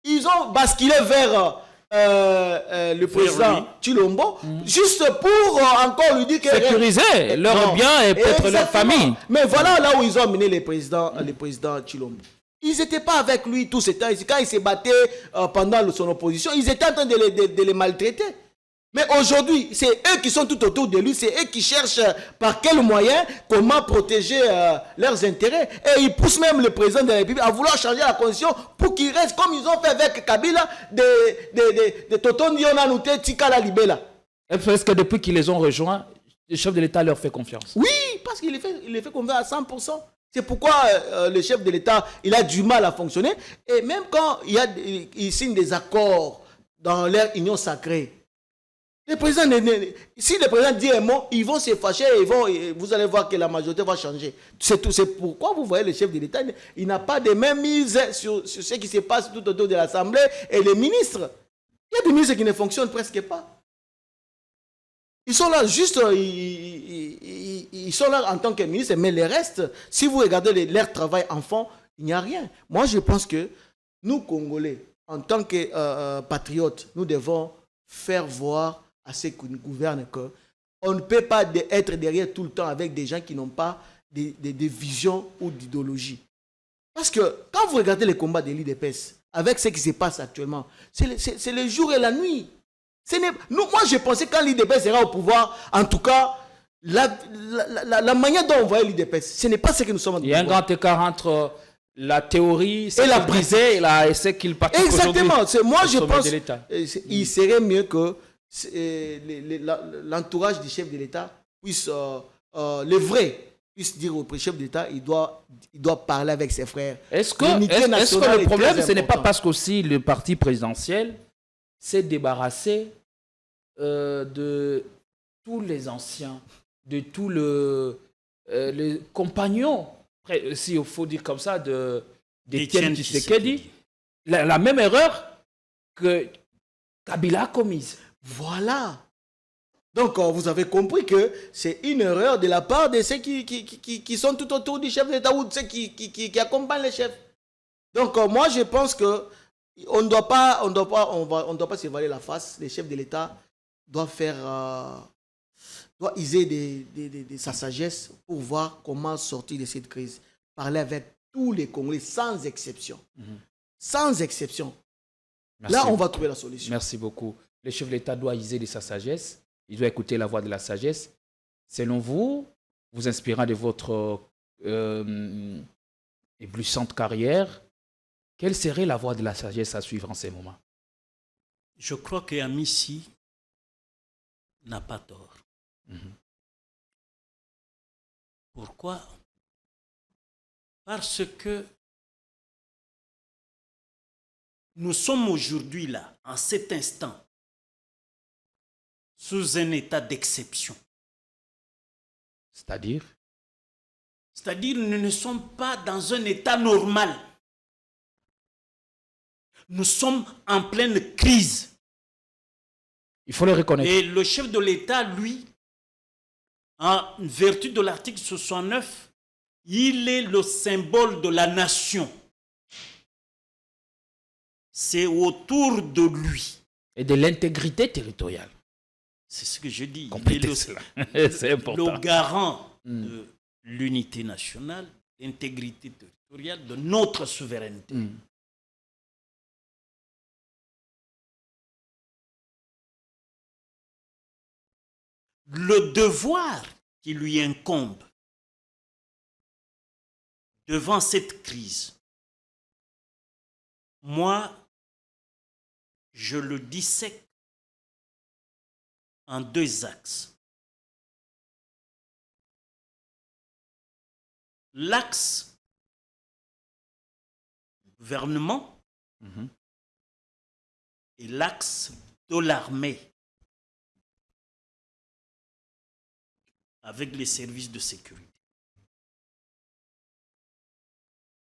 Ils ont basculé vers le président Chilombo juste pour encore lui dire que... sécuriser leurs biens et peut-être leur famille. Mais voilà là où ils ont amené le président Chilombo. Ils n'étaient pas avec lui tout ce temps. Quand il s'est battu pendant son opposition, ils étaient en train de les maltraiter. Mais aujourd'hui, c'est eux qui sont tout autour de lui, c'est eux qui cherchent par quels moyens, comment protéger leurs intérêts. Et ils poussent même le président de la République à vouloir changer la constitution pour qu'il reste comme ils ont fait avec Kabila, de Toton Dionanoute, Tikala Libela. Est-ce que depuis qu'ils les ont rejoints, le chef de l'État leur fait confiance? Oui, parce qu'il les fait confiance à 100%. C'est pourquoi le chef de l'État, il a du mal à fonctionner. Et même quand il signe des accords dans leur union sacrée, si le président dit un mot, ils vont se fâcher et vous allez voir que la majorité va changer. C'est pourquoi vous voyez le chef de l'État, il n'a pas de même mise sur ce qui se passe tout autour de l'Assemblée et les ministres. Il y a des ministres qui ne fonctionnent presque pas. Ils sont là juste, ils sont là en tant que ministres, mais le reste, si vous regardez leur travail en fond, il n'y a rien. Moi, je pense que nous, Congolais, en tant que patriotes, nous devons faire voir à ceux qui nous gouvernent qu'on ne peut pas être derrière tout le temps avec des gens qui n'ont pas des visions ou d'idéologie. Parce que quand vous regardez les combats de l'IDPS, avec ce qui se passe actuellement, c'est le jour et la nuit. Moi, je pensais que quand l'IDPS sera au pouvoir, en tout cas, la manière dont on voyait l'IDPS, ce n'est pas ce que nous sommes en train de voir. Il y a un grand écart entre la théorie et la brisée et ce qu'il pratique aujourd'hui. Exactement. Moi, je pense qu'il serait mieux que l'entourage du chef de l'État puisse, le vrai, puisse dire au chef de l'État, il doit parler avec ses frères. Est-ce que le problème, ce n'est pas parce qu'aussi le parti présidentiel s'est débarrassé de tous les anciens, de tous les compagnons, s'il faut dire comme ça, d'Étienne Tshisekedi, la même erreur que Kabila a commise. Voilà. Donc, vous avez compris que c'est une erreur de la part de ceux qui sont tout autour du chef de l'État ou de ceux qui accompagnent le chef. Donc, moi, je pense que on ne doit pas se voiler la face. Les chefs de l'État doivent faire doit user de sa sagesse pour voir comment sortir de cette crise. Parler avec tous les Congolais, sans exception. Sans exception. Merci. Là, on va trouver la solution. Merci beaucoup. Le chef de l'État doit user de sa sagesse. Il doit écouter la voix de la sagesse. Selon vous, vous inspirant de votre éblouissante carrière, quelle serait la voie de la sagesse à suivre en ces moments? Je crois qu'Amissi n'a pas tort. Pourquoi? Parce que nous sommes aujourd'hui là, en cet instant, sous un état d'exception. C'est-à-dire? C'est-à-dire, nous ne sommes pas dans un état normal. Nous sommes en pleine crise. Il faut le reconnaître. Et le chef de l'État, lui, en vertu de l'article 69, il est le symbole de la nation. C'est autour de lui. Et de l'intégrité territoriale. C'est ce que je dis. Complétez cela. C'est important. Le garant de l'unité nationale, l'intégrité territoriale, de notre souveraineté. Le devoir qui lui incombe devant cette crise, moi, je le dissèque en deux axes. L'axe gouvernement et l'axe de l'armée avec les services de sécurité.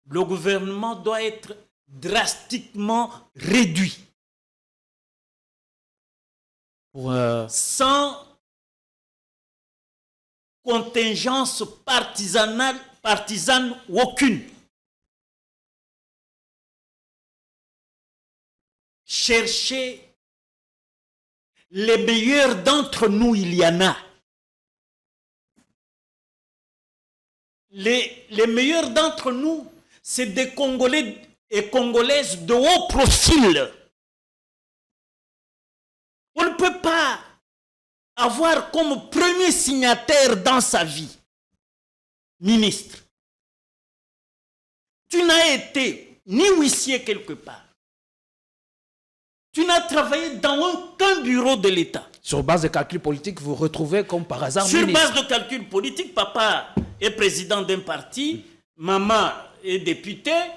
Le gouvernement doit être drastiquement réduit. Sans contingence partisane aucune. Chercher les meilleurs d'entre nous, il y en a. Les meilleurs d'entre nous, c'est des Congolais et Congolaises de haut profil. On ne peut pas avoir comme premier signataire dans sa vie, ministre. Tu n'as été ni huissier quelque part. Tu n'as travaillé dans aucun bureau de l'État. Sur base de calculs politiques, vous retrouvez comme par hasard Sur ministre. base de calculs politiques, papa est président d'un parti, maman est députée,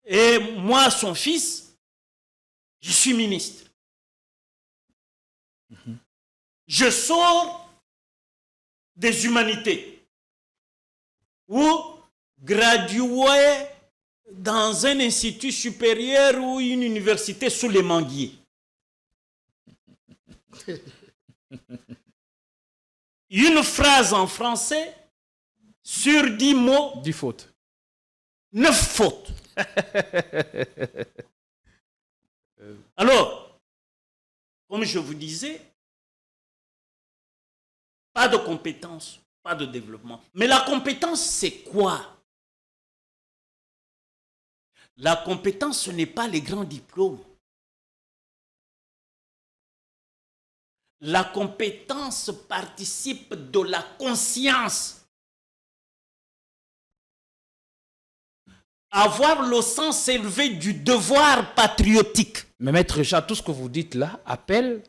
et moi, son fils, je suis ministre. Je sors des humanités ou gradué dans un institut supérieur ou une université sous les manguiers. Une phrase en français sur 10 mots, 10 fautes. 9 fautes. Alors, comme je vous disais, pas de compétences, pas de développement. Mais la compétence, c'est quoi? La compétence, ce n'est pas les grands diplômes. La compétence participe de la conscience. Avoir le sens élevé du devoir patriotique. Mais Maître Richard, tout ce que vous dites là appelle,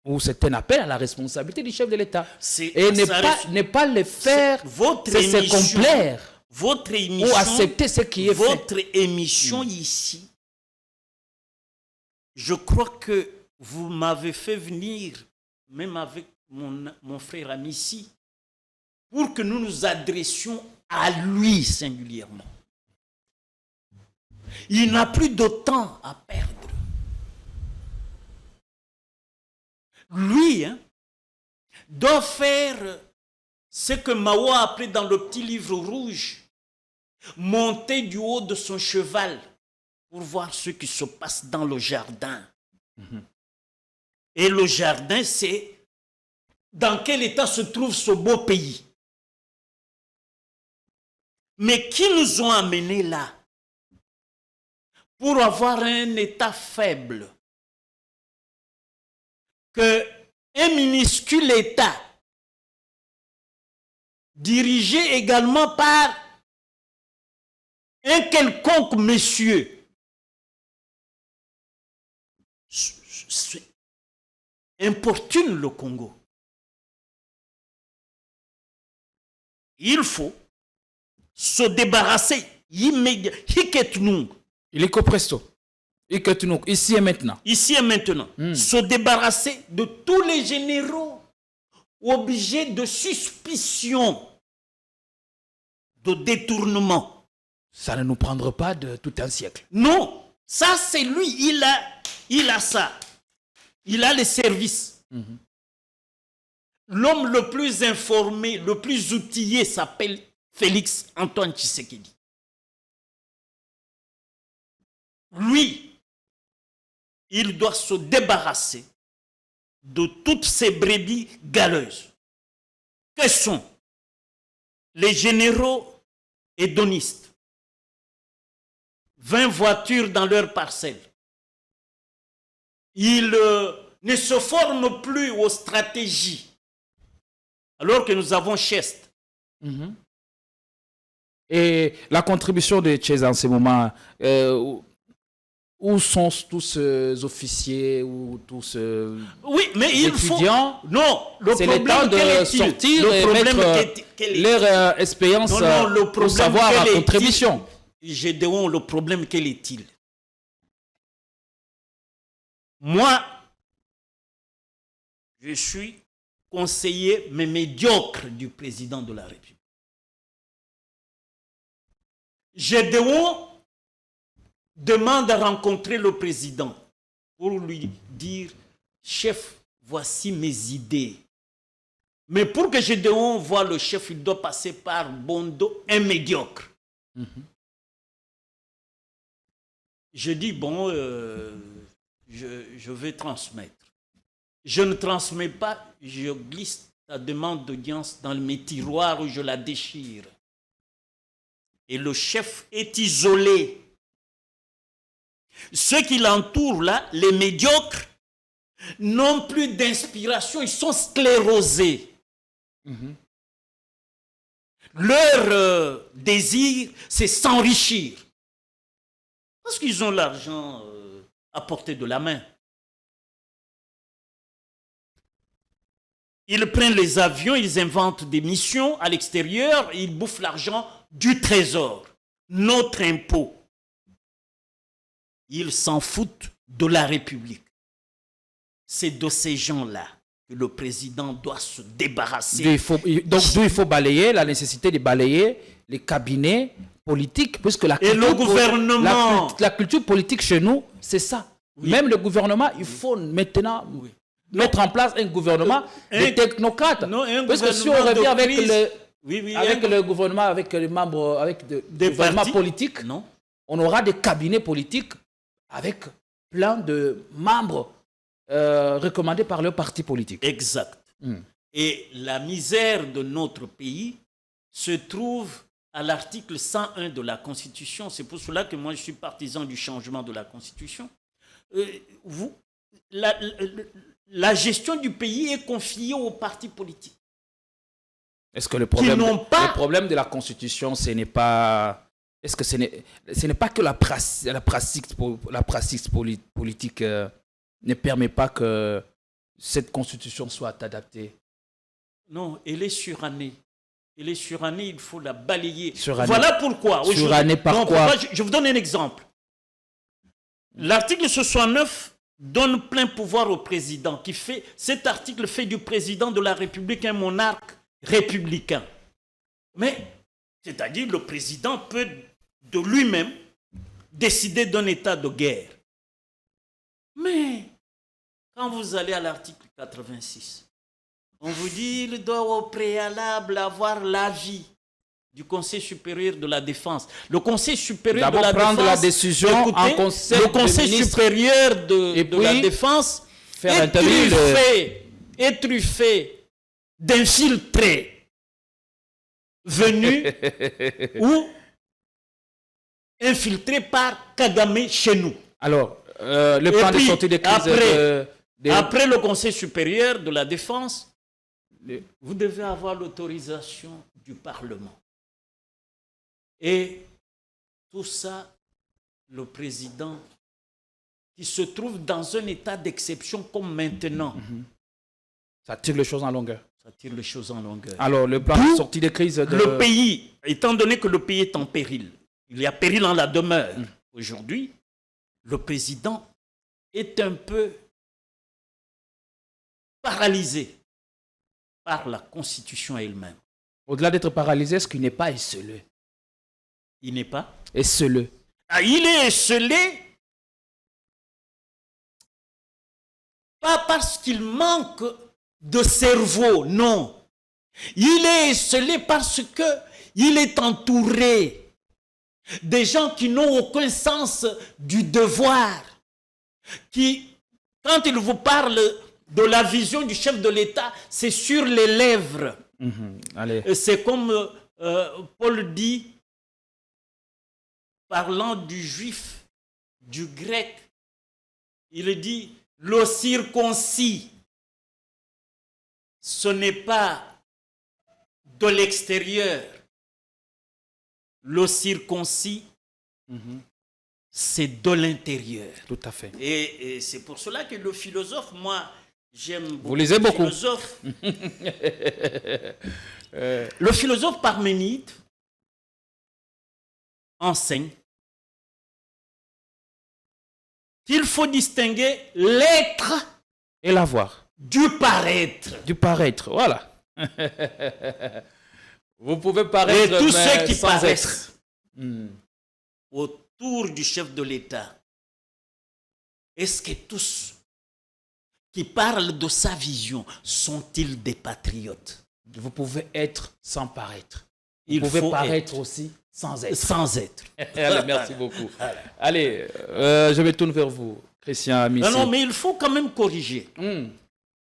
ou c'est un appel à la responsabilité du chef de l'État. Et ne pas le faire, c'est se complaire. Votre émission, ou accepter ce qui est fait. Votre émission ici, je crois que vous m'avez fait venir, même avec mon frère Amissi, pour que nous nous adressions à lui singulièrement. Il n'a plus de temps à perdre. Lui doit faire ce que Mao a appelé dans le petit livre rouge, monter du haut de son cheval pour voir ce qui se passe dans le jardin. Et le jardin, c'est dans quel état se trouve ce beau pays. Mais qui nous ont amenés là pour avoir un état faible, qu'un minuscule état dirigé également par un quelconque monsieur importune le Congo. Il faut se débarrasser immédiatement. Il est copresto. Ici et maintenant. Ici et maintenant. Se débarrasser de tous les généraux obligés de suspicion, de détournement. Ça ne nous prendra pas de tout un siècle. Non, ça c'est lui, il a ça. Il a les services. L'homme le plus informé, le plus outillé s'appelle Félix Antoine Tshisekedi. Lui, il doit se débarrasser de toutes ces brebis galeuses. Que sont les généraux hédonistes? 20 voitures dans leur parcelle. Ils ne se forment plus aux stratégies, alors que nous avons Chest. Et la contribution de Chest en ce moment, où sont tous ces officiers ou tous ces oui, mais il étudiants? faut... Non, le c'est problème, le temps de sortir le et problème mettre leur expérience pour savoir la contribution. Gédéon, le problème, quel est-il? Moi, je suis conseiller, mais médiocre, du président de la République. Gédéon demande à rencontrer le président pour lui dire, chef, voici mes idées. Mais pour que Gédéon voie le chef, il doit passer par Bondo, un médiocre. Je dis, bon, je vais transmettre. Je ne transmets pas, je glisse la demande d'audience dans mes tiroirs où je la déchire. Et le chef est isolé. Ceux qui l'entourent là, les médiocres, n'ont plus d'inspiration, ils sont sclérosés. Leur désir, c'est s'enrichir. Parce qu'ils ont l'argent à portée de la main. Ils prennent les avions, ils inventent des missions à l'extérieur, ils bouffent l'argent du trésor, notre impôt. Ils s'en foutent de la République. C'est de ces gens-là que le président doit se débarrasser. Donc, il faut balayer, la nécessité de balayer les cabinets politiques, puisque la culture, et le gouvernement, la culture politique chez nous, c'est ça. Oui. Même le gouvernement, il faut maintenant mettre en place un gouvernement de technocrates. Parce que si on revient avec le gouvernement, avec les membres, avec des gouvernements politiques, on aura des cabinets politiques avec plein de membres recommandés par leur parti politique. Exact. Et la misère de notre pays se trouve à l'article 101 de la Constitution. C'est pour cela que moi je suis partisan du changement de la Constitution. La gestion du pays est confiée aux partis politiques. Est-ce que le problème de la Constitution, ce n'est pas... Est-ce que ce n'est pas que la pratique politique ne permet pas que cette Constitution soit adaptée? Non, elle est surannée. Elle est surannée, il faut la balayer. Surannée. Voilà pourquoi. Surannée par quoi? Je vous donne un exemple. L'article 69 donne plein pouvoir au président. Cet article fait du président de la République un monarque républicain. Mais, c'est-à-dire, le président peut de lui-même décider d'un état de guerre. Mais, quand vous allez à l'article 86, on vous dit qu'il doit au préalable avoir l'avis du Conseil supérieur de la défense. Le Conseil supérieur de la défense... prendre la décision en conseil le Conseil supérieur de la défense faire est truffé d'infiltrés venus ou infiltrés par Kagame chez nous. Alors, le plan de sortie des crises... Après le Conseil supérieur de la défense, vous devez avoir l'autorisation du Parlement. Et tout ça, le président, qui se trouve dans un état d'exception comme maintenant, Ça tire les choses en longueur. ça tire les choses en longueur. Alors, le plan de sortie des crises... Le pays, étant donné que le pays est en péril, il y a péril en la demeure. Aujourd'hui, le président est un peu paralysé par la Constitution elle-même. Au-delà d'être paralysé, est-ce qu'il n'est pas esselé? Il n'est pas. Esselé. Ah, il est esselé, pas parce qu'il manque de cerveau, non. Il est esselé parce qu'il est entouré des gens qui n'ont aucun sens du devoir, qui, quand ils vous parlent de la vision du chef de l'État, c'est sur les lèvres. Allez. C'est comme Paul dit, parlant du juif, du grec, il dit, le circoncis, ce n'est pas de l'extérieur. Le circoncis, c'est de l'intérieur. Tout à fait. Et c'est pour cela que le philosophe, moi, j'aime beaucoup. Vous lisez beaucoup. Le philosophe. Le philosophe Parménide enseigne qu'il faut distinguer l'être Et l'avoir. du paraître. Du paraître, voilà. Vous pouvez paraître, Et tous mais ceux qui sans paraissent être. autour du chef de l'État, est-ce que tous qui parlent de sa vision sont-ils des patriotes? Vous pouvez être sans paraître. Vous Il pouvez faut paraître être. aussi sans être. Sans être. Allez, merci beaucoup. Allez, je me tourne vers vous, Christian Amissi. Non, mais il faut quand même corriger. Hmm.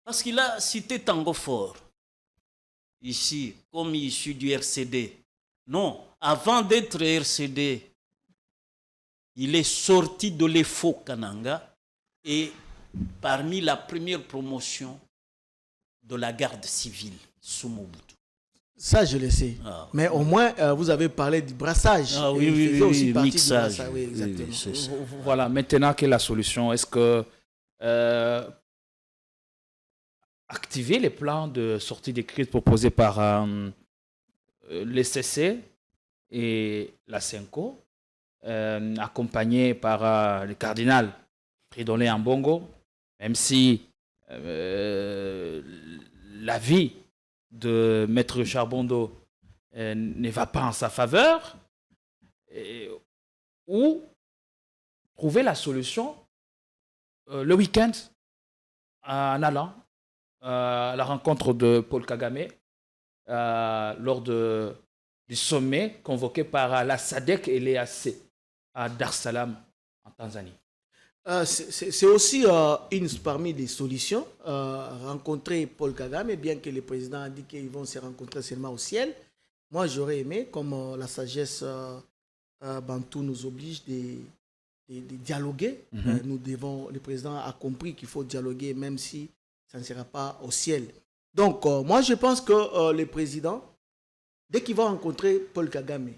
Parce qu'il a cité Tango Fort, ici, comme issu du RCD. Non, avant d'être RCD, il est sorti de l'EFO Kananga et parmi la première promotion de la garde civile sous Mobutu. Ça, je le sais. Ah, Mais au moins, vous avez parlé du brassage. Ah, Et oui, il oui, faisait oui, aussi oui, partie mixage. du brassage. Oui, Oui, exactement. oui, c'est ça. Voilà, maintenant, quelle est la solution? Est-ce que activer les plans de sortie des crises proposés par les CC et la CENCO, accompagnés par le cardinal Fridolin Ambongo, même si l'avis de Maître Charbondo ne va pas en sa faveur, ou trouver la solution le week-end en allant à la rencontre de Paul Kagame lors du sommet convoqué par la SADC et l'EAC à Dar es Salaam en Tanzanie. C'est aussi une parmi les solutions. Rencontrer Paul Kagame, bien que le président a dit qu'ils vont se rencontrer seulement au ciel. Moi, j'aurais aimé, comme la sagesse Bantou nous oblige de dialoguer. Le président a compris qu'il faut dialoguer, même si ça ne sera pas au ciel. Donc, moi, je pense que le président, dès qu'il va rencontrer Paul Kagame,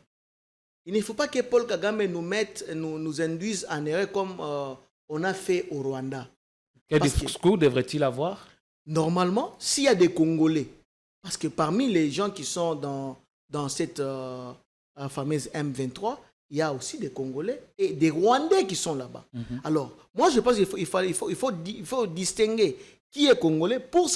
il ne faut pas que Paul Kagame nous induise en erreur comme on a fait au Rwanda. Quel discours devrait-il avoir? Normalement, s'il y a des Congolais, parce que parmi les gens qui sont dans cette fameuse M23, il y a aussi des Congolais et des Rwandais qui sont là-bas. Alors, moi, je pense qu'il faut distinguer qui est Congolais pour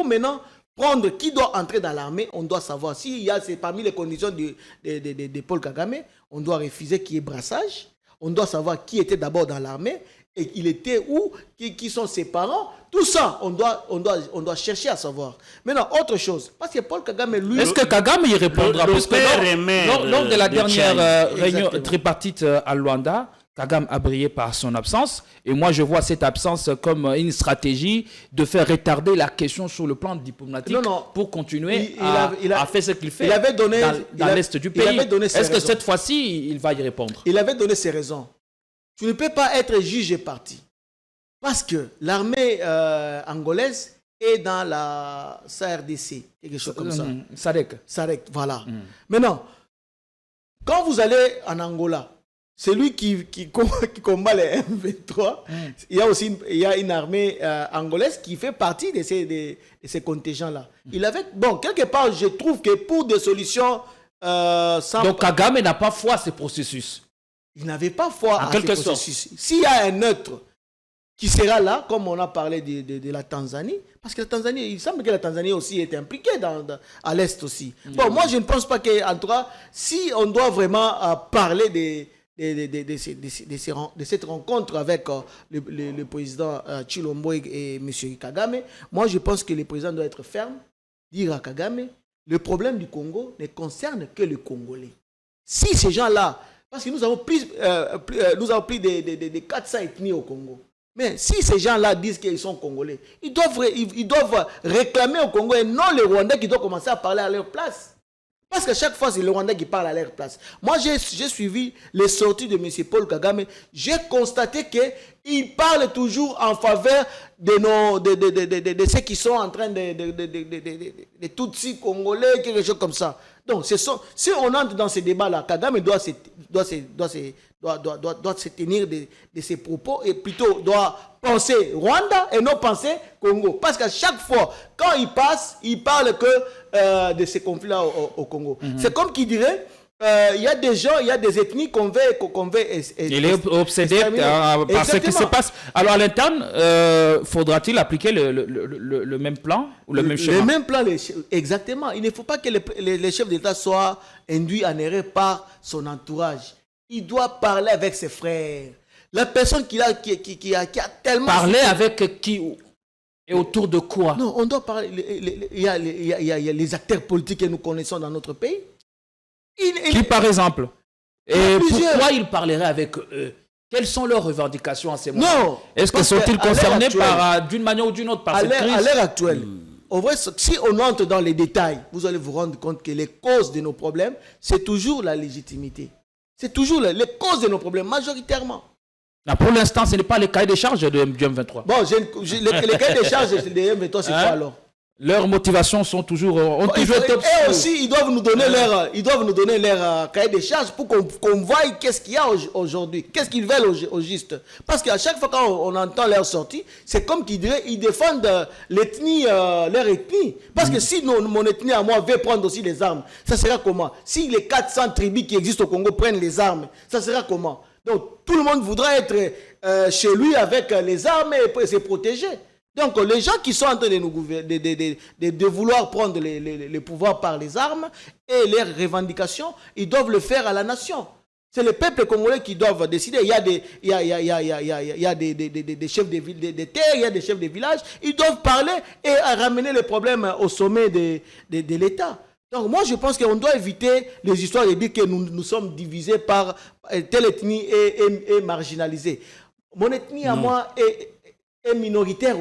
maintenant prendre qui doit entrer dans l'armée. On doit savoir s'il y a, c'est parmi les conditions de Paul Kagame, on doit refuser qu'il y ait brassage. On doit savoir qui était d'abord dans l'armée et il était où, qui sont ses parents. Tout ça, on doit chercher à savoir. Maintenant, autre chose, parce que Paul Kagame, lui... Est-ce que Kagame y répondra? Le Parce que père et mère lors de la de dernière Tchad. réunion Exactement. tripartite à Luanda, Kagame a brillé par son absence. Et moi, je vois cette absence comme une stratégie de faire retarder la question sur le plan diplomatique pour continuer à faire ce qu'il fait dans l'Est du pays. Est-ce que cette fois-ci, il va y répondre? Il avait donné ses raisons. Tu ne peux pas être juge et parti. Parce que l'armée angolaise est dans la SARDC, quelque chose comme ça. SADC, voilà. Maintenant, quand vous allez en Angola, celui qui combat les M23, il y a aussi une armée angolaise qui fait partie de ces contingents-là. Quelque part, je trouve que pour des solutions Donc Kagame n'a pas foi à ce processus. Il n'avait pas foi à ce processus. S'il y a un neutre qui sera là, comme on a parlé de la Tanzanie, parce que la Tanzanie, il semble que la Tanzanie aussi est impliquée à l'Est aussi. Bon, moi je ne pense pas qu'en tout cas, si on doit vraiment parler de cette rencontre avec le président Chilombo et M. Kagame, moi je pense que le président doit être ferme, dire à Kagame, le problème du Congo ne concerne que le Congolais. Si ces gens-là, parce que nous avons plus de 400 ethnies au Congo, mais si ces gens-là disent qu'ils sont Congolais, ils doivent réclamer au Congo et non les Rwandais qui doivent commencer à parler à leur place. Parce que chaque fois, c'est le Rwandais qui parle à leur place. Moi, j'ai suivi les sorties de M. Paul Kagame. J'ai constaté qu'il parle toujours en faveur de ceux qui sont en train de Tutsis congolais, quelque chose comme ça. Donc, si on entre dans ce débat-là, Kagame doit se tenir de ses propos et plutôt doit penser Rwanda et non penser Congo. Parce qu'à chaque fois, quand il passe, il parle que de ces conflits-là au Congo. C'est comme qu'il dirait, il y a des gens, il y a des ethnies qu'on veut il est obsédé par ce qui se passe. Alors à l'interne, faudra-t-il appliquer le même plan ou le même schéma? Le même plan, exactement. Il ne faut pas que les chefs d'État soient induits en erreur par son entourage. Il doit parler avec ses frères. La personne qui a tellement... Parler avec qui et autour de quoi? Non, on doit parler... Il y a les acteurs politiques que nous connaissons dans notre pays. Qui par exemple? Et pourquoi il parlerait avec eux? Quelles sont leurs revendications à ces moments? Non. Est-ce que sont-ils concernés d'une manière ou d'une autre par cette crise? À l'heure actuelle, en vrai, si on entre dans les détails, vous allez vous rendre compte que les causes de nos problèmes, c'est toujours la légitimité. C'est toujours les causes de nos problèmes, majoritairement. Là, pour l'instant, ce n'est pas les cahiers des charges du M23. Bon, les cahiers des charges du M23, c'est quoi alors? Leurs motivations sont toujours... Et aussi, ils doivent nous donner leur cahier des charges pour qu'on voie qu'est-ce qu'il y a aujourd'hui. Qu'est-ce qu'ils veulent au juste. Parce qu'à chaque fois quand on entend leur sortie, c'est comme qu'ils diraient, ils défendent l'ethnie, leur ethnie. Parce que si mon ethnie à moi veut prendre aussi les armes, ça sera comment? Si les 400 tribus qui existent au Congo prennent les armes, ça sera comment? Donc tout le monde voudra être chez lui avec les armes et se protéger. Donc les gens qui sont en train de nous gouverner, de vouloir prendre les pouvoirs par les armes et leurs revendications, ils doivent le faire à la nation. C'est le peuple congolais qui doivent décider. Il y a des chefs de terre, il y a des chefs de village. Ils doivent parler et ramener les problèmes au sommet de l'État. Donc moi je pense qu'on doit éviter les histoires de dire que nous sommes divisés par telle ethnie et marginalisée. Mon ethnie à moi est minoritaire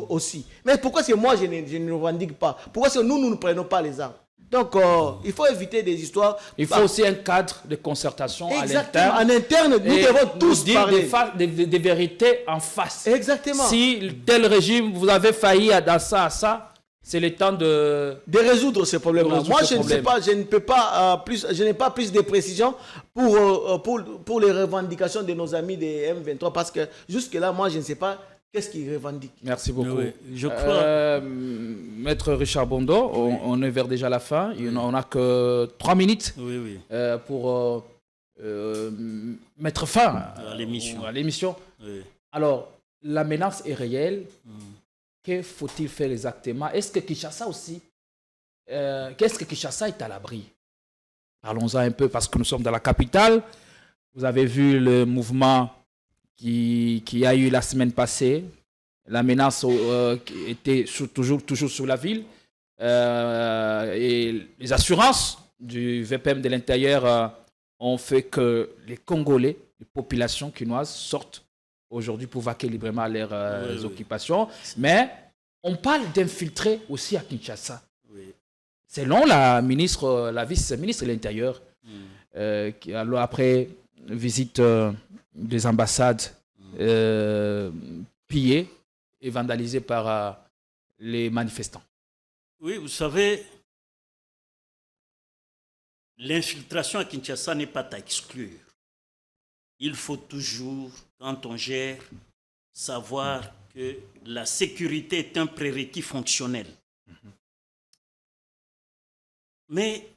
aussi. Mais pourquoi c'est moi je ne revendique pas? Pourquoi c'est nous ne prenons pas les armes? Donc il faut éviter des histoires. Il faut aussi un cadre de concertation à l'interne. En interne, nous devons tous dire parler. Des vérités en face. Exactement. Si tel régime, vous avez failli dans ça, à ça, c'est le temps de résoudre ces problèmes-là. Moi, je ne sais pas, je n'ai pas plus de précisions pour les revendications de nos amis des M23 parce que jusque-là, moi, je ne sais pas qu'est-ce qu'ils revendiquent. Merci beaucoup. Oui, je crois. Maître Richard Bondo, on est vers déjà la fin. On n'a que 3 minutes pour mettre fin à l'émission. Oui. Alors, la menace est réelle. Que faut-il faire exactement? Est-ce que Kinshasa aussi, qu'est-ce que Kinshasa est à l'abri? Parlons-en un peu parce que nous sommes dans la capitale. Vous avez vu le mouvement qui a eu la semaine passée. La menace était toujours sur la ville. Et les assurances du VPM de l'intérieur ont fait que les Congolais les populations quinoises sortent aujourd'hui pour vaquer librement à leurs occupations. Mais on parle d'infiltrer aussi à Kinshasa. Oui. Selon la vice-ministre de l'Intérieur, qui alors après visite des ambassades pillées et vandalisées par les manifestants. Oui, vous savez, l'infiltration à Kinshasa n'est pas à exclure. Il faut toujours, quand on gère, savoir que la sécurité est un prérequis fonctionnel. Mais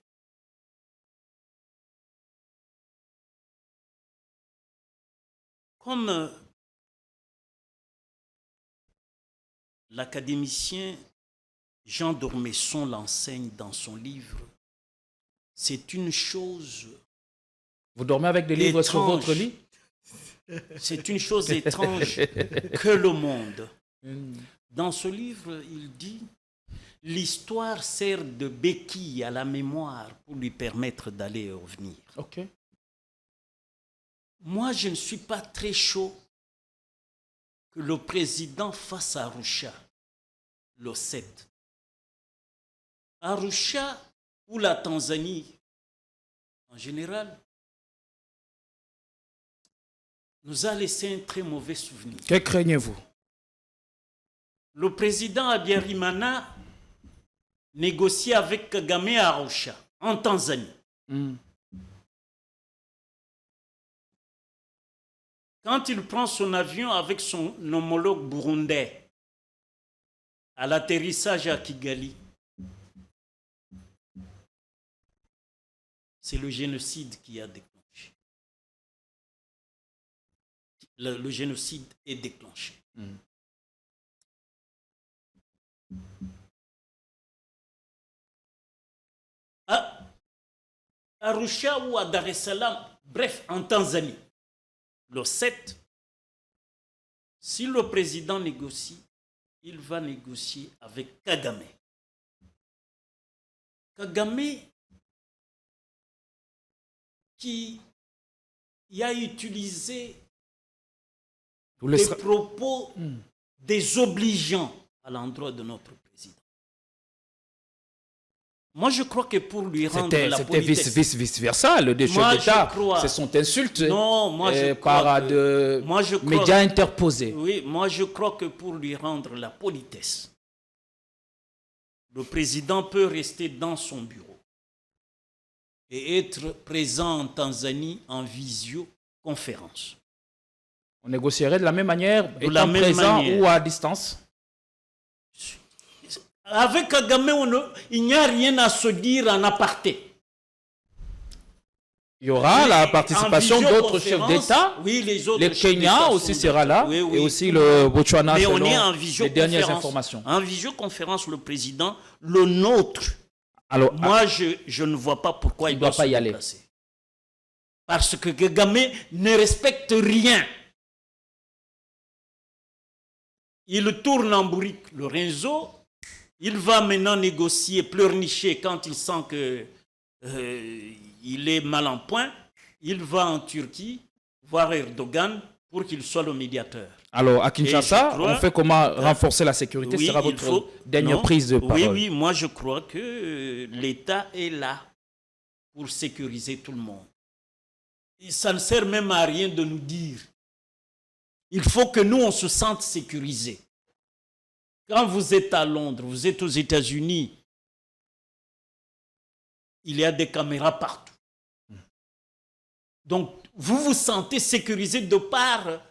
comme l'académicien Jean d'Ormesson l'enseigne dans son livre, c'est une chose... Vous dormez avec des livres sur votre lit? C'est une chose étrange que le monde. Dans ce livre, il dit, l'histoire sert de béquille à la mémoire pour lui permettre d'aller et revenir. Ok. Moi, je ne suis pas très chaud que le président fasse à Arusha le 7. Arusha ou la Tanzanie, en général, nous a laissé un très mauvais souvenir. Que craignez-vous? Le président Habyarimana négociait avec Kagame à Arusha, en Tanzanie. Quand il prend son avion avec son homologue burundais à l'atterrissage à Kigali, c'est le génocide qui a déclenché. Le génocide est déclenché. À Arusha ou à Dar es Salaam, bref, en Tanzanie, le 7, si le président négocie, il va négocier avec Kagame. Kagame qui a utilisé des propos désobligeants à l'endroit de notre président. Moi, je crois que pour lui rendre la politesse... C'était vice-versa, le chef d'État. Ce sont insultes par de médias interposés. Oui, moi je crois que pour lui rendre la politesse, le président peut rester dans son bureau et être présent en Tanzanie en visioconférence. On négocierait de la même manière, étant présent ou à distance? Avec Kagame, il n'y a rien à se dire en aparté. Il y aura la participation d'autres chefs d'État. Oui, les autres. Le Kenya aussi sera là. Oui, et aussi le Botswana, mais selon on est en les dernières informations. En visioconférence, le président, le nôtre. Alors, moi, je ne vois pas pourquoi il doit pas y aller. Parce que Kagame ne respecte rien. Il tourne en bourrique le Renzo. Il va maintenant négocier, pleurnicher quand il sent que il est mal en point. Il va en Turquie voir Erdogan pour qu'il soit le médiateur. Alors, à Kinshasa, on fait comment renforcer la sécurité? Oui, sera votre dernière prise de parole. Oui, moi je crois que l'État est là pour sécuriser tout le monde. Et ça ne sert même à rien de nous dire. Il faut que nous, on se sente sécurisés. Quand vous êtes à Londres, vous êtes aux États-Unis, il y a des caméras partout. Donc, vous vous sentez sécurisé de par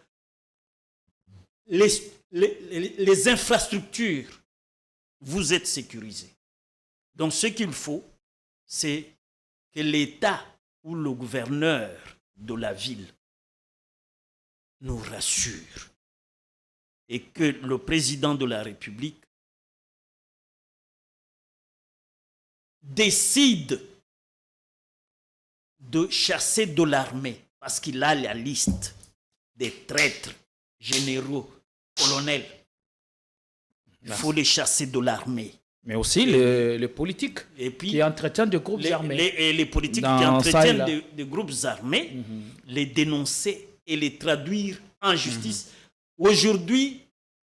les infrastructures. Vous êtes sécurisé. Donc, ce qu'il faut, c'est que l'État ou le gouverneur de la ville nous rassure. Et que le président de la République décide de chasser de l'armée, parce qu'il a la liste des traîtres, généraux, colonels. Il faut les chasser de l'armée. Mais aussi les politiques Et puis, qui entretiennent des groupes armés. les politiques Dans qui entretiennent ça et là. des groupes armés, les dénoncer et les traduire en justice. Aujourd'hui,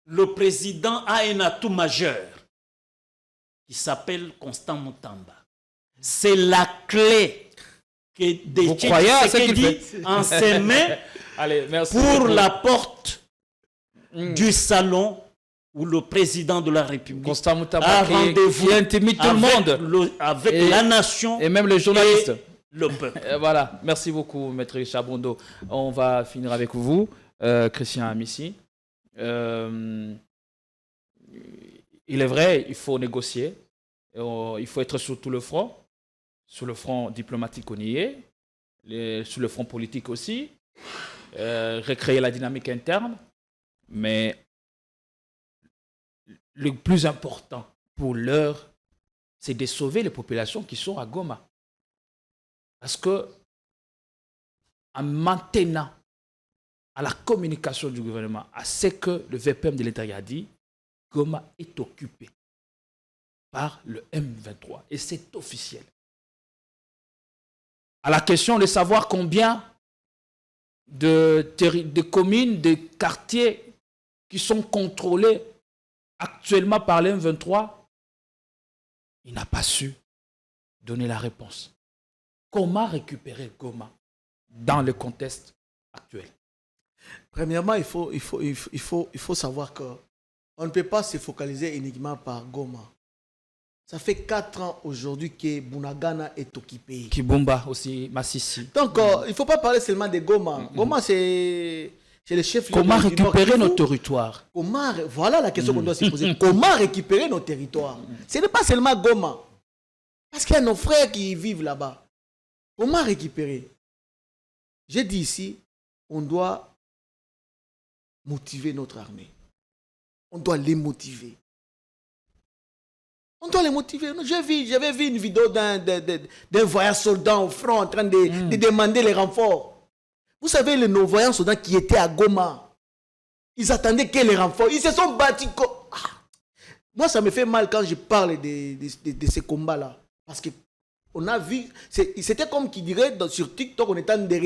le président a un atout majeur qui s'appelle Constant Mutamba. C'est la clé que détient croyez à ce qu'il Tshisekedi en ses mains Allez, merci pour beaucoup. la porte du salon où le président de la République Constant a Mutamba rendez-vous qui intimide tout le monde. avec Et- la nation Et même les journalistes. et le peuple. Voilà, merci beaucoup, Maître Chabondo. On va finir avec vous, Christian Amissi. Il est vrai, il faut négocier. Il faut être sur tout le front. Sur le front diplomatique, on y est. Sur le front politique aussi. Recréer la dynamique interne. Mais le plus important pour l'heure, c'est de sauver les populations qui sont à Goma. Parce que, en maintenant à la communication du gouvernement, à ce que le VPM de l'Intérieur a dit, Goma est occupé par le M23. Et c'est officiel. À la question de savoir combien de communes, de quartiers qui sont contrôlés actuellement par le M23, il n'a pas su donner la réponse. Comment récupérer Goma dans le contexte actuel? Premièrement, il faut savoir qu'on ne peut pas se focaliser uniquement par Goma. Ça fait 4 ans aujourd'hui que Bunagana est occupé. Kibumba aussi, Massissi. Donc, il ne faut pas parler seulement de Goma. Goma, c'est le chef. Comment récupérer nos territoires? Voilà la question qu'on doit se poser. Comment récupérer nos territoires? Ce n'est pas seulement Goma. Parce qu'il y a nos frères qui vivent là-bas. Comment récupérer? J'ai dit ici, on doit motiver notre armée. On doit les motiver. On doit les motiver. J'avais vu une vidéo d'un voyant soldat au front en train de demander les renforts. Vous savez, nos voyants soldats qui étaient à Goma, ils attendaient que les renforts. Ils se sont battus. Moi, ça me fait mal quand je parle de ces combats-là. Parce que on a vu, c'était comme qui dirait sur TikTok, on est en train de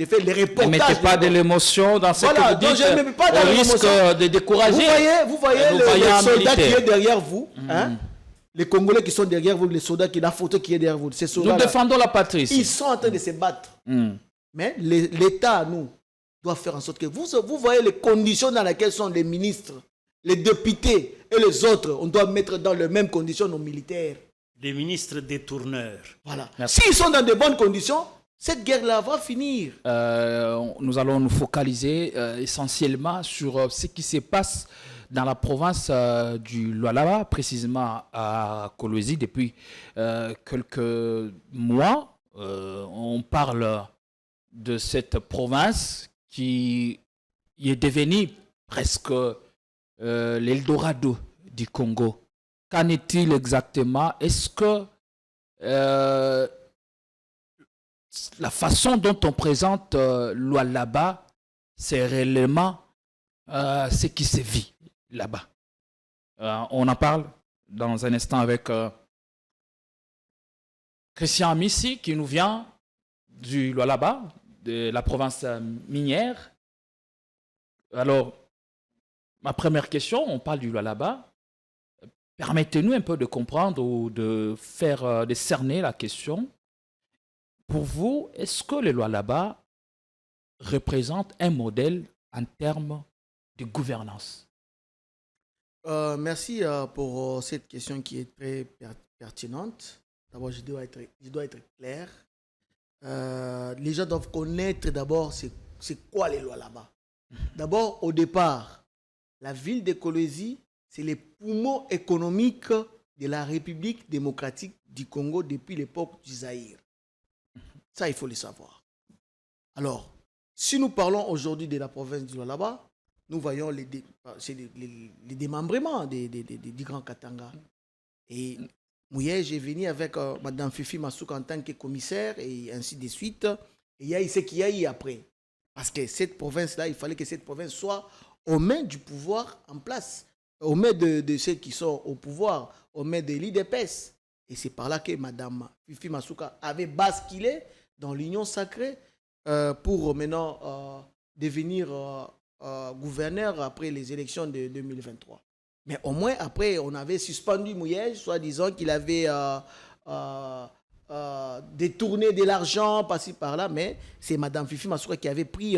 faire les reportages. Ne mettez pas de l'émotion dans ce voilà, que vous dites, je ne mets pas dans au risque de décourager. Vous voyez nos le voyants soldat qui militaires. est derrière vous, hein? Les Congolais qui sont derrière vous, les soldats la photo qui est derrière vous, ces Nous soldats défendons la patrie. Ici. ils sont en train de se battre. Mais l'État, nous, doit faire en sorte que vous voyez les conditions dans lesquelles sont les ministres, les députés et les autres. On doit mettre dans les mêmes conditions nos militaires. Les ministres détourneurs. Voilà. Merci. S'ils sont dans de bonnes conditions, cette guerre-là va finir. Nous allons nous focaliser essentiellement sur ce qui se passe dans la province du Lualaba, précisément à Kolwezi. Depuis quelques mois, on parle de cette province qui est devenue presque l'Eldorado du Congo. Qu'en est-il exactement? Est-ce que la façon dont on présente Lualaba, c'est réellement ce qui se vit là-bas? On en parle dans un instant avec Christian Amissi qui nous vient du Lualaba, de la province minière. Alors, ma première question, on parle du Lualaba. Permettez-nous un peu de comprendre ou de faire, de cerner la question. Pour vous, est-ce que le Lualaba représente un modèle en termes de gouvernance? Merci pour cette question qui est très pertinente. D'abord, je dois être clair. Les gens doivent connaître d'abord c'est quoi les lois là-bas. D'abord, au départ, la ville de Kolwezi, c'est les poumons économiques de la République démocratique du Congo depuis l'époque du Zaïre. Ça, il faut le savoir. Alors, si nous parlons aujourd'hui de la province du Lualaba, nous voyons les démembrements du Grand Katanga. Et Mouye, j'ai venu avec Mme Fifi Massouk en tant que commissaire et ainsi de suite. Et il y a eu ce qu'il y a eu après. Parce que cette province-là, il fallait que cette province soit aux mains du pouvoir en place. au maître de ceux qui sont au pouvoir, au maître de l'IDPS. Et c'est par là que Mme Fifi Masuka avait basculé dans l'union sacrée pour maintenant devenir gouverneur après les élections de 2023. Mais au moins, après, on avait suspendu Mouyej, soi-disant qu'il avait détourné de l'argent, par-ci, par-là. Mais c'est Mme Fifi Masuka qui avait pris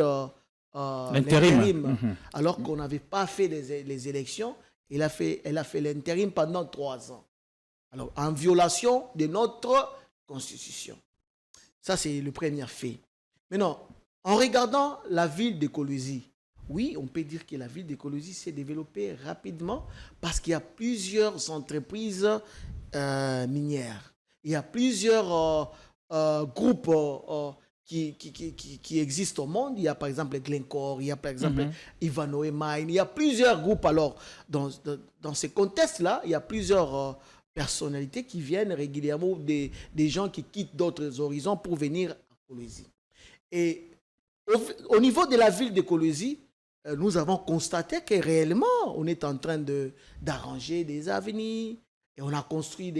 l'intérim. Alors qu'on n'avait pas fait les élections. Elle a fait l'intérim pendant 3 ans. Alors, en violation de notre constitution. Ça, c'est le premier fait. Maintenant, en regardant la ville de Kolwezi, oui, on peut dire que la ville de Kolwezi s'est développée rapidement parce qu'il y a plusieurs entreprises minières. Il y a plusieurs groupes qui existent au monde. Il y a par exemple Glencore, il y a par exemple Ivanhoe Mine. Il y a plusieurs groupes. Alors, dans ces contextes-là, il y a plusieurs personnalités qui viennent régulièrement, des gens qui quittent d'autres horizons pour venir à Kolwezi. Et au niveau de la ville de Kolwezi, nous avons constaté que réellement, on est en train d'arranger des avenues. Et on a construit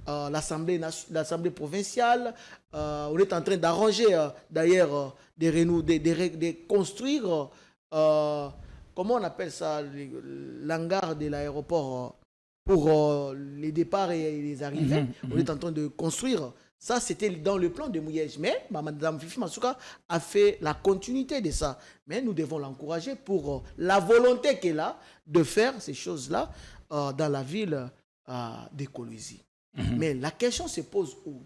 l'Assemblée provinciale. On est en train d'arranger, d'ailleurs, de construire, comment on appelle ça, l'hangar de l'aéroport pour les départs et les arrivées. On est en train de construire. Ça, c'était dans le plan de Mouyej. Mais Mme Fifi Masuka a fait la continuité de ça. Mais nous devons l'encourager pour la volonté qu'elle a de faire ces choses-là dans la ville de Kolwezi. Mais la question se pose où?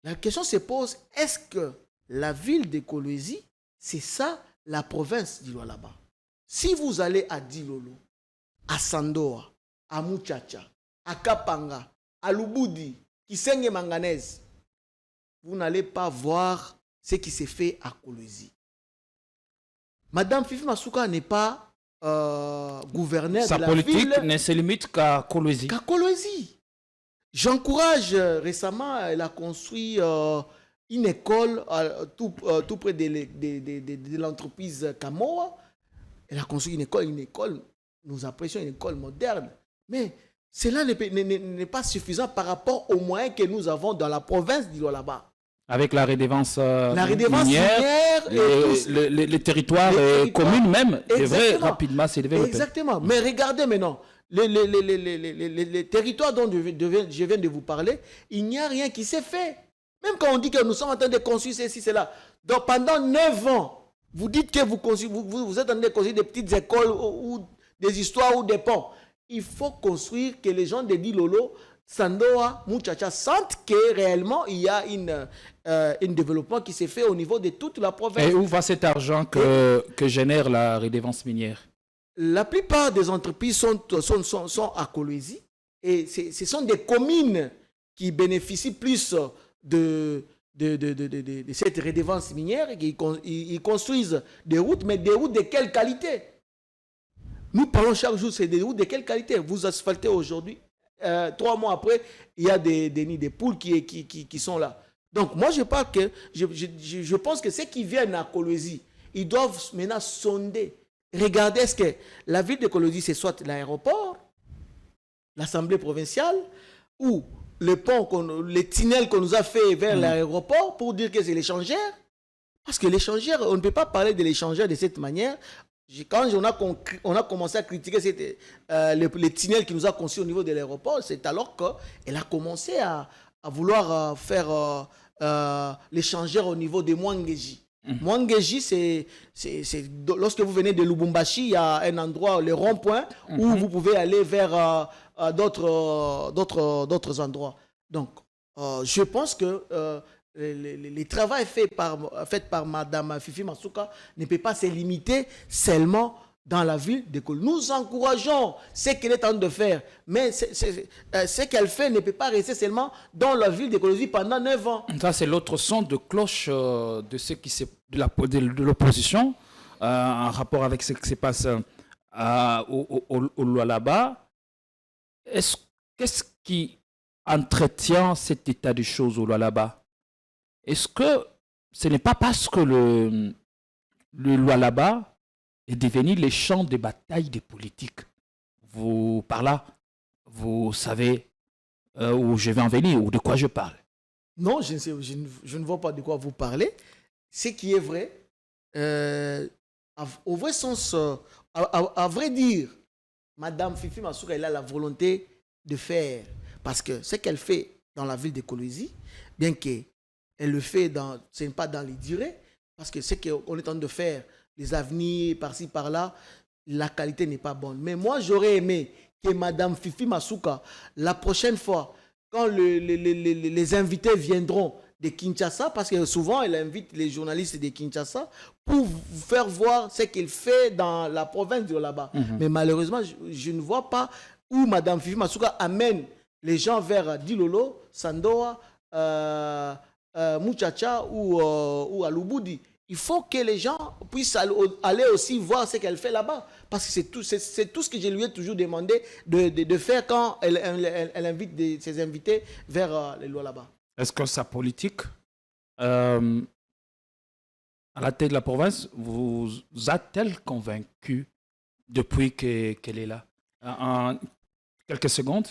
La question se pose, est-ce que la ville de Kolwezi, c'est ça la province d'Ilualaba? Si vous allez à Dilolo, à Sandoa, à Muchacha, à Kapanga, à Lubudi, Kisenge Manganese, vous n'allez pas voir ce qui s'est fait à Kolwezi. Madame Fifi Masuka n'est pas gouverneur de la ville. Sa politique ne se limite qu'à Kolwezi. Qu'à Kolwezi. J'encourage, récemment, elle a construit une école tout près de l'entreprise Kamoa. Elle a construit une école, nous apprécions une école moderne. Mais cela n'est pas suffisant par rapport aux moyens que nous avons dans la province d'Ilualaba. Avec la redevance minière, les territoires communes même devraient rapidement se développer. Exactement. Mais regardez maintenant, les territoires dont je viens de vous parler, il n'y a rien qui s'est fait. Même quand on dit que nous sommes en train de construire ceci, cela. Donc pendant 9 ans, vous dites que vous êtes en train de construire des petites écoles ou des histoires ou des ponts. Il faut construire que les gens de Dilolo, Sandoa, Muchacha sentent que réellement il y a un développement qui s'est fait au niveau de toute la province. Et où va cet argent que génère la redevance minière? La plupart des entreprises sont à Kolwezi et ce sont des communes qui bénéficient plus de cette redevance minière. Ils construisent des routes, mais des routes de quelle qualité? Nous parlons chaque jour, c'est des routes de quelle qualité? Vous asphaltez aujourd'hui, 3 mois après, il y a des nids de poules qui sont là. Donc moi je pense que ceux qui viennent à Kolwezi, ils doivent maintenant sonder. Regardez, est-ce que la ville de Kolwezi, c'est soit l'aéroport, l'Assemblée provinciale, ou le pont, les tunnels qu'on nous a fait vers l'aéroport pour dire que c'est l'échangeur? Parce que l'échangeur, on ne peut pas parler de l'échangeur de cette manière. Quand on a commencé à critiquer les tunnels qui nous a conçus au niveau de l'aéroport, c'est alors qu'elle a commencé à vouloir faire l'échangeur au niveau de Mwangeji. Mwangeji, c'est lorsque vous venez de Lubumbashi, il y a un endroit, le rond-point, où vous pouvez aller vers d'autres endroits. Donc, je pense que le travail fait par Mme Fifi Masuka ne peut pas se limiter seulement dans la ville de Kolwezi. Nous encourageons ce qu'elle est en train de faire, mais ce qu'elle fait ne peut pas rester seulement dans la ville de Kolwezi pendant 9 ans. Ça, c'est l'autre son de cloche de l'opposition en rapport avec ce qui se passe au Lualaba. Qu'est-ce qui entretient cet état de choses au Lualaba? Est-ce que ce n'est pas parce que le Lualaba est devenu le champ de bataille des politiques? par là, vous savez où je vais en venir ou de quoi je parle. Non, je ne vois pas de quoi vous parlez. Ce qui est vrai, au vrai sens, à vrai dire, Madame Fifi Masuka, elle a la volonté de faire. Parce que ce qu'elle fait dans la ville de Kolwezi, bien qu'elle le fait, ce n'est pas dans les durées, parce que ce qu'on est en train de faire, les avenirs par-ci, par-là, la qualité n'est pas bonne. Mais moi, j'aurais aimé que Madame Fifi Masuka, la prochaine fois, quand les invités viendront de Kinshasa, parce que souvent, elle invite les journalistes de Kinshasa pour vous faire voir ce qu'elle fait dans la province de là-bas. Mais malheureusement, je ne vois pas où Mme Fifi Masuka amène les gens vers Dilolo, Sandoa, Muchacha ou à Lubudi. Il faut que les gens puissent aller aussi voir ce qu'elle fait là-bas. Parce que c'est tout ce que je lui ai toujours demandé de faire quand elle invite ses invités vers les lois là-bas. Est-ce que sa politique, à la tête de la province, vous a-t-elle convaincu depuis qu'elle est là? En quelques secondes.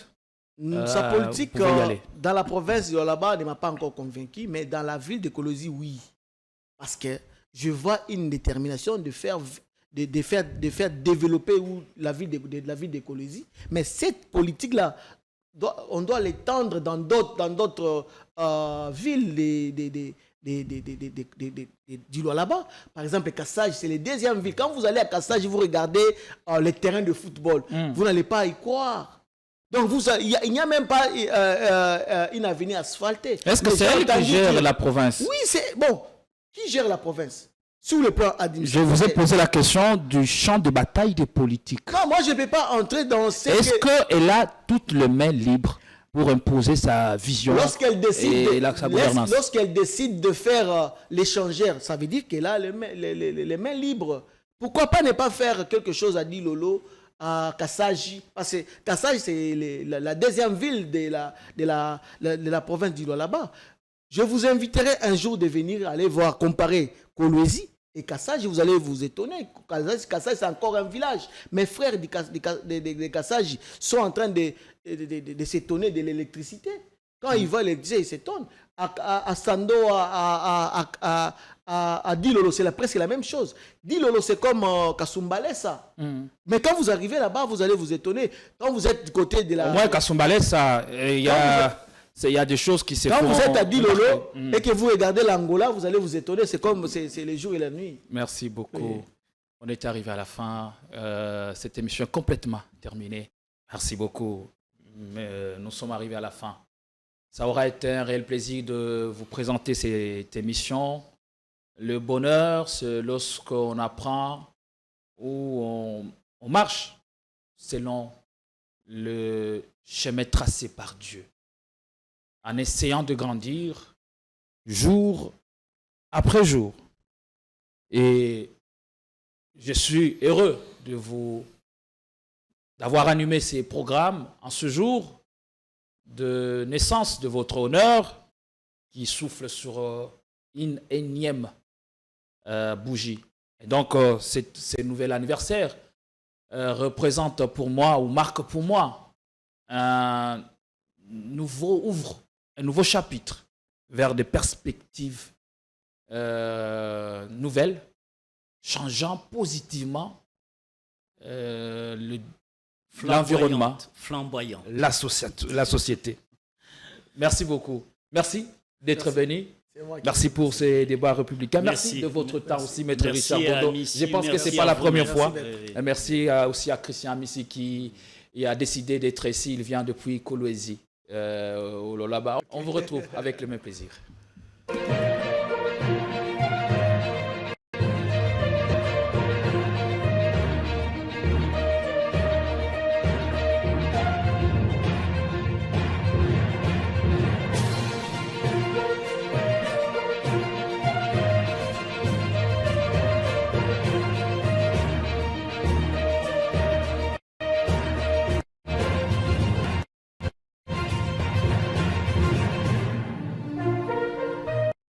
Sa politique vous pouvez y aller. dans la province de là-bas ne m'a pas encore convaincu, mais dans la ville de Kolwezi, oui. Parce que je vois une détermination de faire développer la ville de Kolwezi. Mais cette politique-là, on doit l'étendre dans d'autres villes du là-bas. Par exemple, Kassage, c'est la deuxième ville. Quand vous allez à Kassage, vous regardez les terrains de football. Vous n'allez pas y croire. Donc, il n'y a même pas une avenue asphaltée. Est-ce que c'est elle qui gère la province? Oui, c'est bon. Qui gère la province? Sur le plan administratif. Je vous ai posé la question du champ de bataille des politiques. Non, moi, je ne peux pas entrer dans ce... Est-ce qu'elle a toutes les mains libres pour imposer sa vision lorsqu'elle décide et sa gouvernance? Lorsqu'elle décide de faire l'échangeur, ça veut dire qu'elle a les mains libres. Pourquoi pas ne pas faire quelque chose à Dilolo, à Kassaji? Parce que Kassaji, c'est la deuxième ville de la province d'Ilo là-bas. Je vous inviterai un jour de venir aller voir, comparer Kolwezi et Kassage, vous allez vous étonner. Kassage, c'est encore un village. Mes frères de Kassage sont en train de s'étonner de l'électricité. Quand ils voient l'électricité, ils s'étonnent. À Sando, à Dilolo, c'est presque la même chose. Dilolo, c'est comme Kasumbalesa. Mais quand vous arrivez là-bas, vous allez vous étonner. Quand vous êtes du côté de la... Au moins, Kasumbalesa, il y a des choses qui se font. Quand vous êtes à Dilolo et que vous regardez l'Angola, vous allez vous étonner. C'est comme c'est les jours et la nuit. Merci beaucoup. Oui. On est arrivé à la fin. Cette émission est complètement terminée. Merci beaucoup. Mais, nous sommes arrivés à la fin. Ça aura été un réel plaisir de vous présenter cette émission. Le bonheur, c'est lorsqu'on apprend ou on marche selon le chemin tracé par Dieu, en essayant de grandir jour après jour. Et je suis heureux d'avoir animé ces programmes en ce jour de naissance de votre honneur qui souffle sur une énième bougie. Et donc, ce nouvel anniversaire représente pour moi ou marque pour moi un nouveau chapitre vers des perspectives nouvelles, changeant positivement l'environnement, flamboyant, la société. Merci beaucoup. Merci d'être venu. Merci pour ces débats républicains. Merci de votre temps aussi, Maître Richard Bondo. Je pense que ce n'est pas la première fois. Merci aussi à Christian Amissi qui a décidé d'être ici. Il vient depuis Kolwezi. On vous retrouve avec le même plaisir.